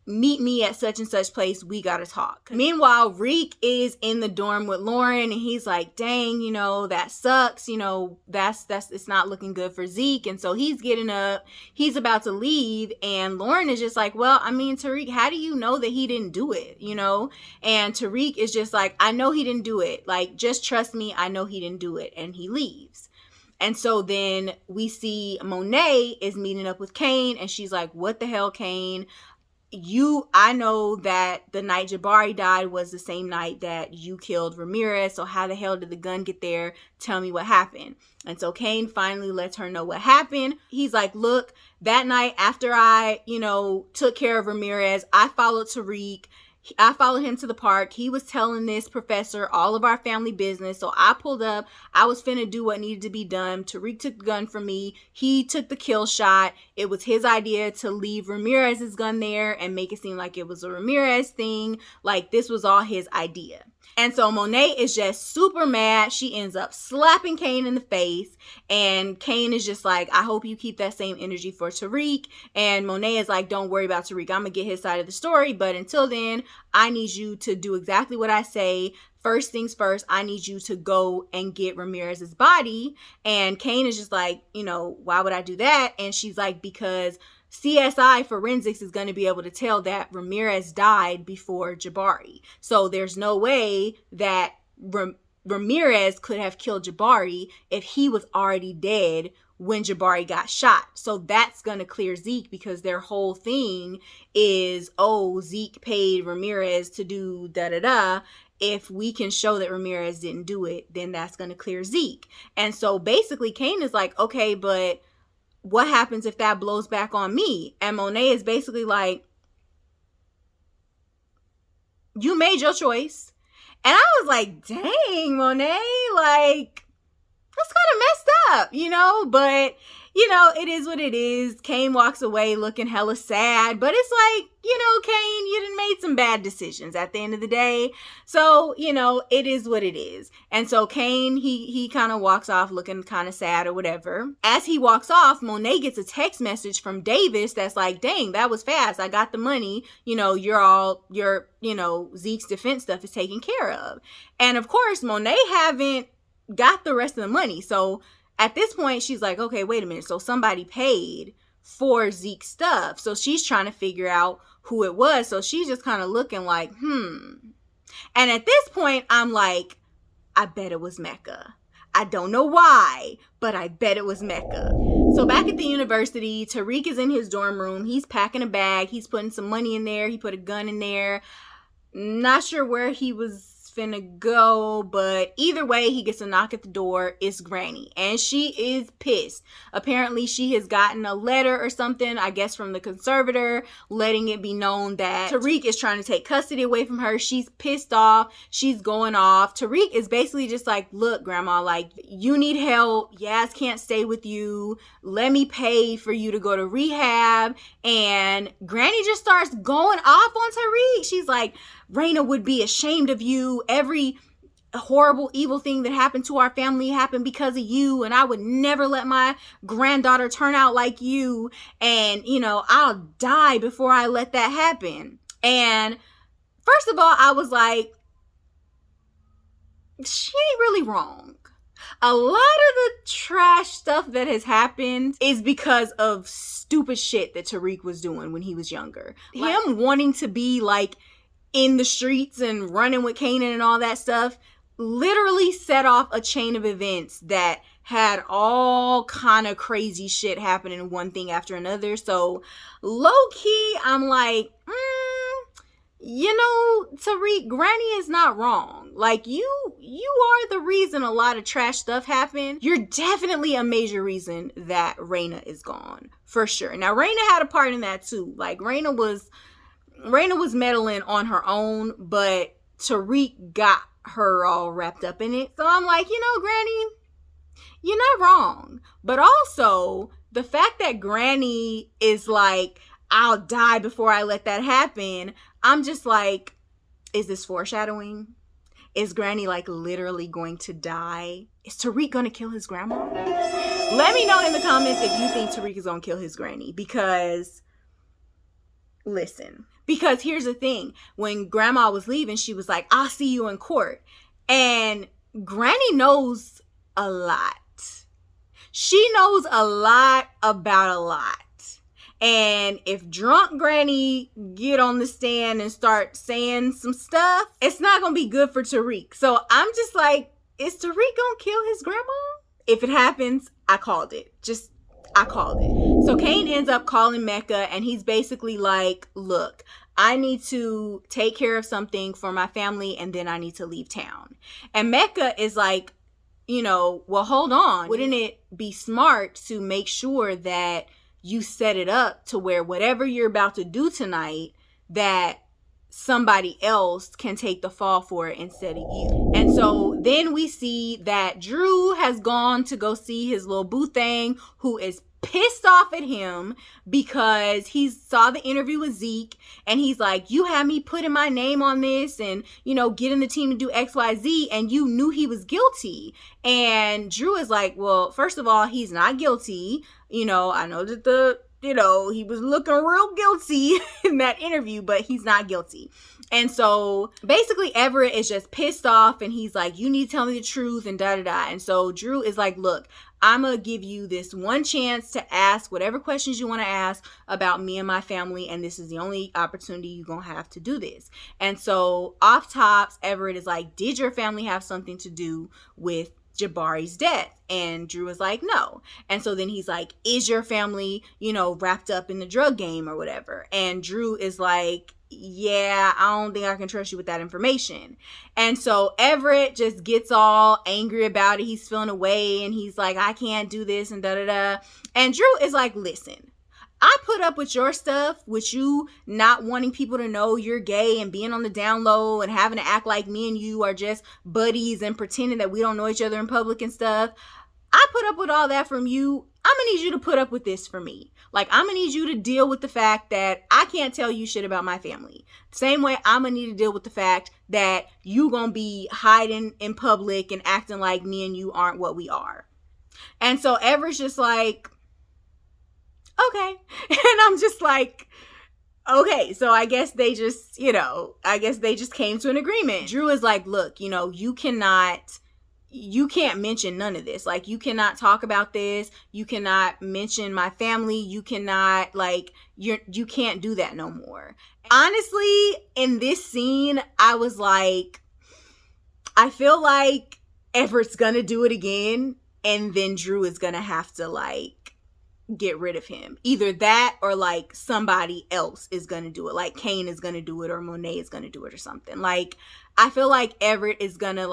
Meet me at such and such place. We got to talk. Meanwhile, Reek is in the dorm with Lauren, and he's like, dang, you know, that sucks. You know, it's not looking good for Zeke. And so he's getting up. He's about to leave. And Lauren is just like, well, I mean, Tariq, how do you know that he didn't do it? You know? And Tariq is just like, I know he didn't do it. Like, just trust me. I know he didn't do it. And he leaves. And so then we see Monet is meeting up with Kane, and she's like, what the hell, Kane? I know that the night Jabari died was the same night that you killed Ramirez. So how the hell did the gun get there? Tell me what happened. And so Kane finally lets her know what happened. He's like, look, that night after I, you know, took care of Ramirez, I followed Tariq. I followed him to the park. He was telling this professor all of our family business. So I pulled up. I was finna do what needed to be done. Tariq took the gun from me. He took the kill shot. It was his idea to leave Ramirez's gun there and make it seem like it was a Ramirez thing. Like, this was all his idea. And so Monet is just super mad. She ends up slapping Kane in the face. And Kane is just like, I hope you keep that same energy for Tariq. And Monet is like, don't worry about Tariq. I'm going to get his side of the story. But until then, I need you to do exactly what I say. First things first, I need you to go and get Ramirez's body. And Kane is just like, why would I do that? And she's like, because CSI forensics is going to be able to tell that Ramirez died before Jabari. So there's no way that Ramirez could have killed Jabari if he was already dead when Jabari got shot. So that's going to clear Zeke, because their whole thing is, oh, Zeke paid Ramirez to do da-da-da. If we can show that Ramirez didn't do it, then that's going to clear Zeke. And so basically Kane is like, okay, but what happens if that blows back on me? And Monet is basically like, you made your choice. And I was like, dang, Monet, like, that's kind of messed up, but, it is what it is. Kane walks away looking hella sad, but it's like, Kane, you done made some bad decisions at the end of the day. So, it is what it is. And so Kane, he kind of walks off looking kind of sad or whatever. As he walks off, Monet gets a text message from Davis that's like, dang, that was fast. I got the money. Your Zeke's defense stuff is taken care of. And of course, Monet haven't got the rest of the money. So at this point, she's like, okay, wait a minute. So somebody paid for Zeke's stuff. So she's trying to figure out who it was. So she's just kind of looking like, And at this point, I'm like, I bet it was Mecca. I don't know why, but I bet it was Mecca. So back at the university, Tariq is in his dorm room. He's packing a bag. He's putting some money in there. He put a gun in there. Not sure where he was finna go, but either way, he gets a knock at the door. It's Granny, and she is pissed. Apparently, she has gotten a letter or something, I guess from the conservator, letting it be known that Tariq is trying to take custody away from her. She's pissed off. She's going off. Tariq is basically just like, look, Grandma, like, you need help. Yaz can't stay with you. Let me pay for you to go to rehab. And Granny just starts going off on Tariq. She's like, Raina would be ashamed of you. Every horrible, evil thing that happened to our family happened because of you. And I would never let my granddaughter turn out like you. And, I'll die before I let that happen. And first of all, I was like, she ain't really wrong. A lot of the trash stuff that has happened is because of stupid shit that Tariq was doing when he was younger. Him wanting to be like in the streets and running with Kanan and all that stuff literally set off a chain of events that had all kind of crazy shit happening, one thing after another. So low-key, I'm like, Tariq, Granny is not wrong. Like, you are the reason a lot of trash stuff happened. You're definitely a major reason that Raina is gone, for sure. Now, Raina had a part in that too. Like, Raina was meddling on her own, but Tariq got her all wrapped up in it. So I'm like, Granny, you're not wrong. But also, the fact that Granny is like, I'll die before I let that happen, I'm just like, is this foreshadowing? Is Granny like literally going to die? Is Tariq gonna kill his grandma? Let me know in the comments if you think Tariq is gonna kill his granny, because here's the thing. When Grandma was leaving, she was like, I'll see you in court. And Granny knows a lot. She knows a lot about a lot. And if drunk Granny get on the stand and start saying some stuff, it's not going to be good for Tariq. So I'm just like, is Tariq going to kill his grandma? If it happens, I called it. I called it. So Kane ends up calling Mecca, and he's basically like, look, I need to take care of something for my family, and then I need to leave town. And Mecca is like, well, hold on. Wouldn't it be smart to make sure that you set it up to where whatever you're about to do tonight, that somebody else can take the fall for it instead of you. And so then we see that Drew has gone to go see his little boo thing, who is pissed off at him because he saw the interview with Zeke, and he's like, you had me putting my name on this and, you know, getting the team to do XYZ, and you knew he was guilty. And Drew is like, well, first of all, he's not guilty. You know, I know that he was looking real guilty in that interview, but he's not guilty. And so basically Everett is just pissed off, and he's like, you need to tell me the truth and da-da-da. And so Drew is like, look, I'm going to give you this one chance to ask whatever questions you want to ask about me and my family, and this is the only opportunity you're going to have to do this. And so off tops, Everett is like, did your family have something to do with Jabari's death? And Drew was like, no. And so then he's like, is your family, wrapped up in the drug game or whatever? And Drew is like, yeah, I don't think I can trust you with that information. And so Everett just gets all angry about it. He's feeling away, and he's like, I can't do this and da-da-da. And Drew is like, listen, I put up with your stuff, with you not wanting people to know you're gay and being on the down low and having to act like me and you are just buddies and pretending that we don't know each other in public and stuff. I put up with all that from you. I'm going to need you to put up with this for me. Like, I'm going to need you to deal with the fact that I can't tell you shit about my family. Same way I'm going to need to deal with the fact that you going to be hiding in public and acting like me and you aren't what we are. And so Everett's just like, okay. And I'm just like, okay, so I guess they just came to an agreement. Drew is like, look, you can't mention none of this. Like, you cannot talk about this. You cannot mention my family. You cannot, you can't do that no more. Honestly, in this scene, I was like, I feel like Everett's gonna do it again, and then Drew is gonna have to, get rid of him. Either that or, somebody else is gonna do it. Like, Kane is gonna do it, or Monet is gonna do it, or something. I feel like Everett is gonna,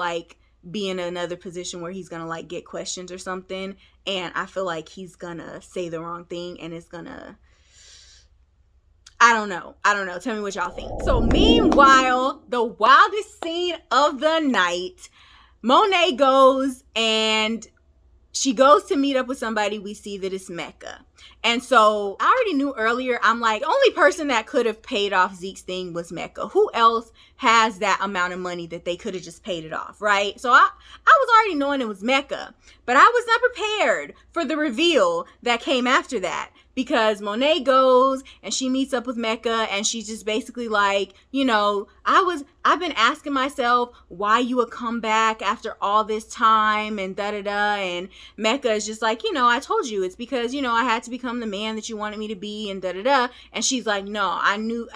be in another position where he's gonna get questions or something, and I feel like he's gonna say the wrong thing, and it's gonna, I don't know, tell me what y'all think. So meanwhile, the wildest scene of the night, Monet goes and she goes to meet up with somebody. We see that it's Mecca. And so I already knew earlier, I'm like, only person that could have paid off Zeke's thing was Mecca. Who else has that amount of money that they could have just paid it off, right? So I was already knowing it was Mecca, but I was not prepared for the reveal that came after that. Because Monet goes and she meets up with Mecca, and she's just basically like, I've been asking myself why you would come back after all this time and da-da-da. And Mecca is just like, I told you it's because, I had to become the man that you wanted me to be and da-da-da. And she's like, no, I knew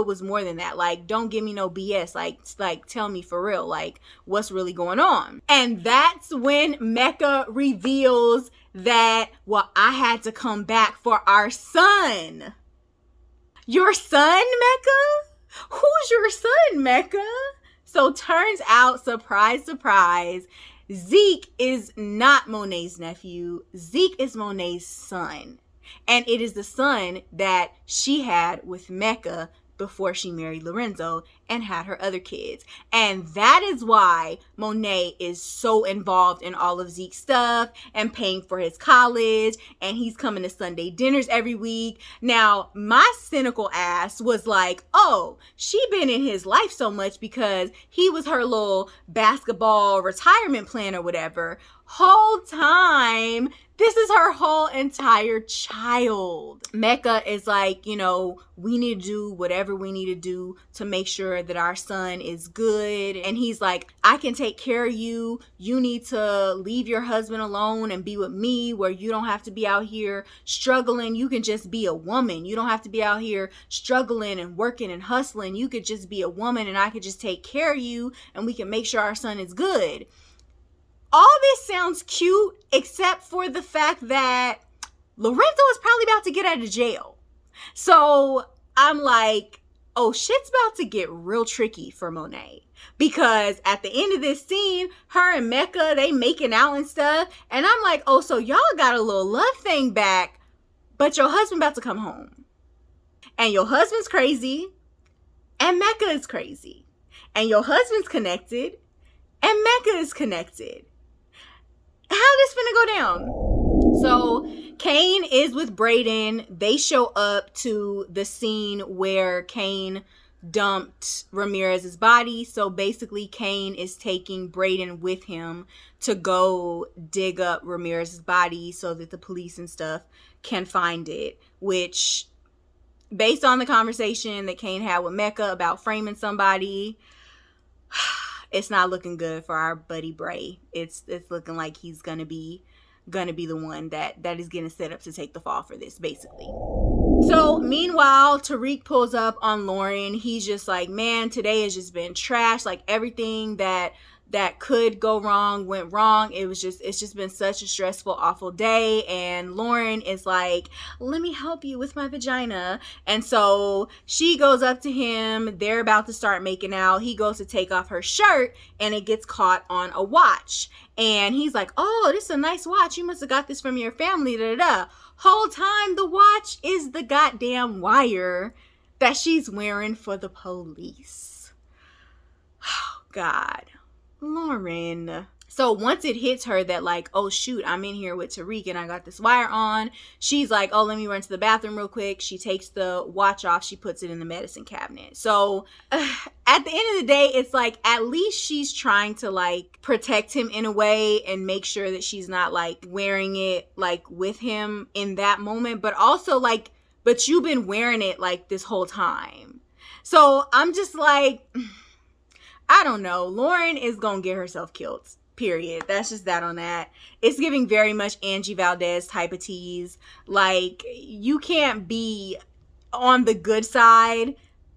it was more than that. Don't give me no BS. Like tell me for real, what's really going on. And that's when Mecca reveals that, well, I had to come back for our son. Your son, Mecca? Who's your son, Mecca? So turns out, surprise, surprise, Zeke is not Monet's nephew. Zeke is Monet's son. And it is the son that she had with Mecca before she married Lorenzo and had her other kids. And that is why Monet is so involved in all of Zeke's stuff and paying for his college, and he's coming to Sunday dinners every week. Now, my cynical ass was like, oh, she been in his life so much because he was her little basketball retirement plan or whatever. Whole time, this is her whole entire child. Mecca is like, we need to do whatever we need to do to make sure that our son is good. And he's like, I can take care of you. You need to leave your husband alone and be with me, where you don't have to be out here struggling. You can just be a woman. You don't have to be out here struggling and working and hustling. You could just be a woman, and I could just take care of you, and we can make sure our son is good. All this sounds cute, except for the fact that Lorenzo is probably about to get out of jail. So I'm like, oh, shit's about to get real tricky for Monet. Because at the end of this scene, her and Mecca, they making out and stuff. And I'm like, oh, so y'all got a little love thing back, but your husband about to come home. And your husband's crazy. and Mecca is crazy. And your husband's connected, and Mecca is connected. How this finna go down? So Kane is with Brayden. They show up to the scene where Kane dumped Ramirez's body. So basically Kane is taking Brayden with him to go dig up Ramirez's body so that the police and stuff can find it, which, based on the conversation that Kane had with Mecca about framing somebody, it's not looking good for our buddy Bray. It's looking like he's gonna be the one that is getting set up to take the fall for this, basically. So meanwhile, Tariq pulls up on Lauren. He's just like, man, today has just been trash. Like, everything that could go wrong went wrong. It's just been such a stressful, awful day. And Lauren is like, let me help you with my vagina. And so she goes up to him. They're about to start making out. He goes to take off her shirt and it gets caught on a watch. And he's like, oh, this is a nice watch. You must have got this from your family. Da, da, da. Whole time the watch is the goddamn wire that she's wearing for the police. Oh, God. Lauren. So once it hits her that, like, oh shoot, I'm in here with Tariq and I got this wire on, she's like, oh, let me run to the bathroom real quick. She takes the watch off. She puts it in the medicine cabinet. So at the end of the day, it's like, at least she's trying to, like, protect him in a way and make sure that she's not, like, wearing it, like, with him in that moment. But also, like, but you've been wearing it, like, this whole time. So I'm just like, I don't know. Lauren is gonna get herself killed. Period. That's just that on that. It's giving very much Angie Valdez type of tease. Like, you can't be on the good side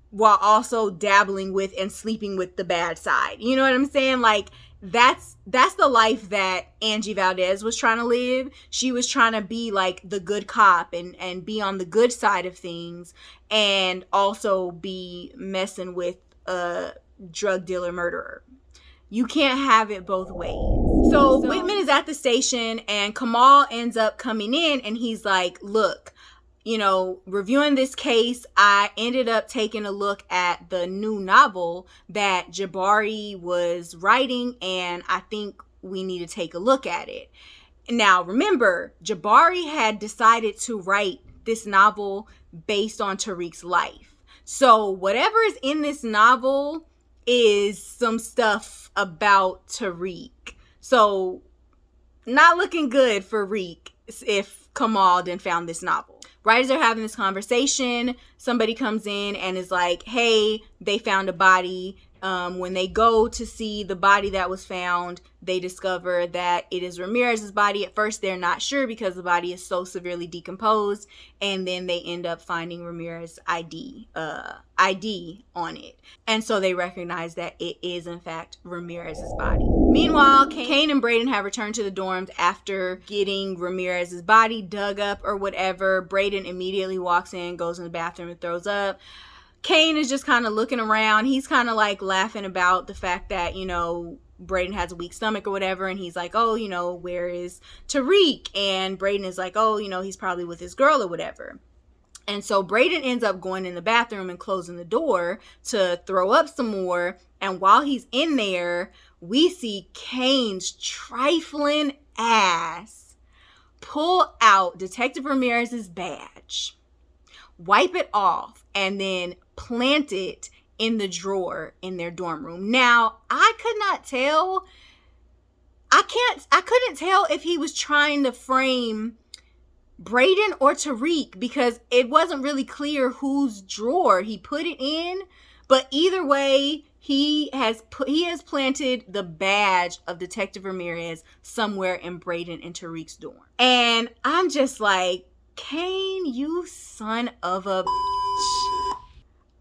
while also dabbling with and sleeping with the bad side. You know what I'm saying? Like, that's the life that Angie Valdez was trying to live. She was trying to be like the good cop and be on the good side of things, and also be messing with a drug dealer murderer. You can't have it both ways. So Whitman is at the station and Kamal ends up coming in and he's like, look, you know, reviewing this case, I ended up taking a look at the new novel that Jabari was writing, and I think we need to take a look at it. Now, remember, Jabari had decided to write this novel based on Tariq's life. So whatever is in this novel is some stuff about Tariq. So not looking good for Reek if Kamal then found this novel. Writers are having this conversation. Somebody comes in and is like, hey, they found a body. When they go to see the body that was found, they discover that it is Ramirez's body. At first, they're not sure because the body is so severely decomposed. And then they end up finding Ramirez's ID on it. And so they recognize that it is, in fact, Ramirez's body. Meanwhile, Kane and Brayden have returned to the dorms after getting Ramirez's body dug up or whatever. Brayden immediately walks in, goes in the bathroom and throws up. Kane is just kind of looking around. He's kind of like laughing about the fact that, you know, Brayden has a weak stomach or whatever. And he's like, oh, you know, where is Tariq? And Brayden is like, oh, you know, he's probably with his girl or whatever. And so Brayden ends up going in the bathroom and closing the door to throw up some more. And while he's in there, we see Kane's trifling ass pull out Detective Ramirez's badge, wipe it off, and then plant it in the drawer in their dorm room. Now, I could not tell. I couldn't tell if he was trying to frame Brayden or Tariq because it wasn't really clear whose drawer he put it in. But either way, he has planted the badge of Detective Ramirez somewhere in Brayden and Tariq's dorm. And I'm just like, Kane, you son of a bitch.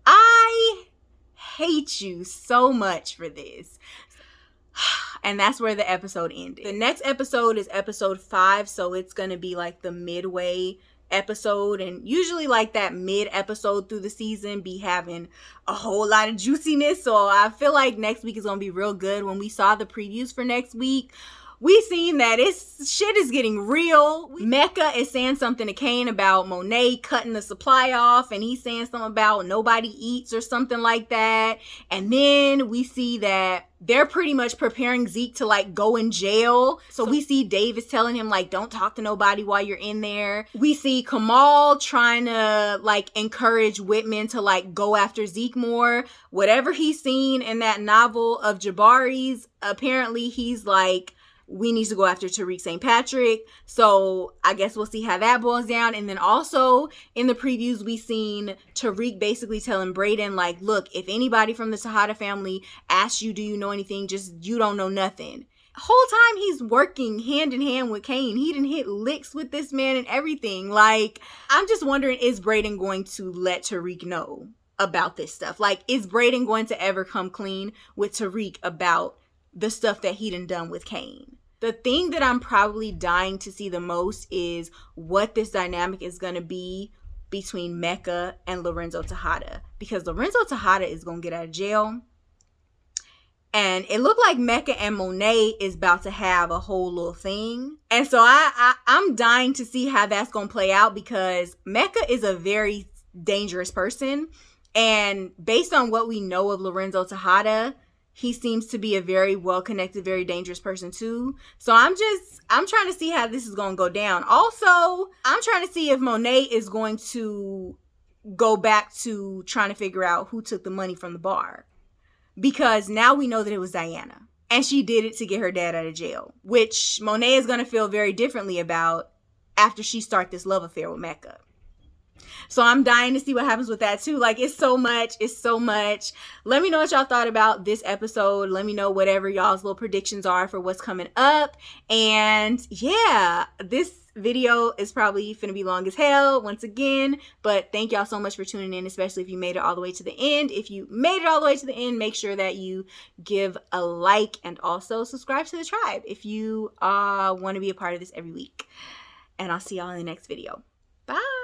I hate you so much for this. And that's where the episode ended. The next episode is episode 5, so it's going to be like the midway episode. And usually like that mid episode through the season be having a whole lot of juiciness. So I feel like next week is going to be real good. When we saw the previews for next week, we seen that shit is getting real. Mecca is saying something to Kane about Monet cutting the supply off, and he's saying something about nobody eats or something like that. And then we see that they're pretty much preparing Zeke to like go in jail. So we see Davis telling him like, don't talk to nobody while you're in there. We see Kamal trying to like encourage Whitman to like go after Zeke more. Whatever he's seen in that novel of Jabari's, apparently he's like, we need to go after Tariq St. Patrick. So I guess we'll see how that boils down. And then also in the previews, we seen Tariq basically telling Brayden, like, look, if anybody from the Tejada family asks you, do you know anything? Just, you don't know nothing. Whole time he's working hand in hand with Kane. He didn't hit licks with this man and everything. Like, I'm just wondering, is Brayden going to let Tariq know about this stuff? Like, is Brayden going to ever come clean with Tariq about the stuff that he done with Kane? The thing that I'm probably dying to see the most is what this dynamic is going to be between Mecca and Lorenzo Tejada. Because Lorenzo Tejada is going to get out of jail. And it looked like Mecca and Monet is about to have a whole little thing. And so I'm dying to see how that's going to play out, because Mecca is a very dangerous person. And based on what we know of Lorenzo Tejada, he seems to be a very well-connected, very dangerous person too. So I'm trying to see how this is going to go down. Also, I'm trying to see if Monet is going to go back to trying to figure out who took the money from the bar. Because now we know that it was Diana. And she did it to get her dad out of jail. Which Monet is going to feel very differently about after she starts this love affair with Mecca. So I'm dying to see what happens with that too. Like, it's so much. It's so much. Let me know what y'all thought about this episode. Let me know whatever y'all's little predictions are for what's coming up. And yeah, this video is probably finna be long as hell once again. But thank y'all so much for tuning in, especially if you made it all the way to the end. If you made it all the way to the end, make sure that you give a like and also subscribe to the tribe if you want to be a part of this every week. And I'll see y'all in the next video. Bye.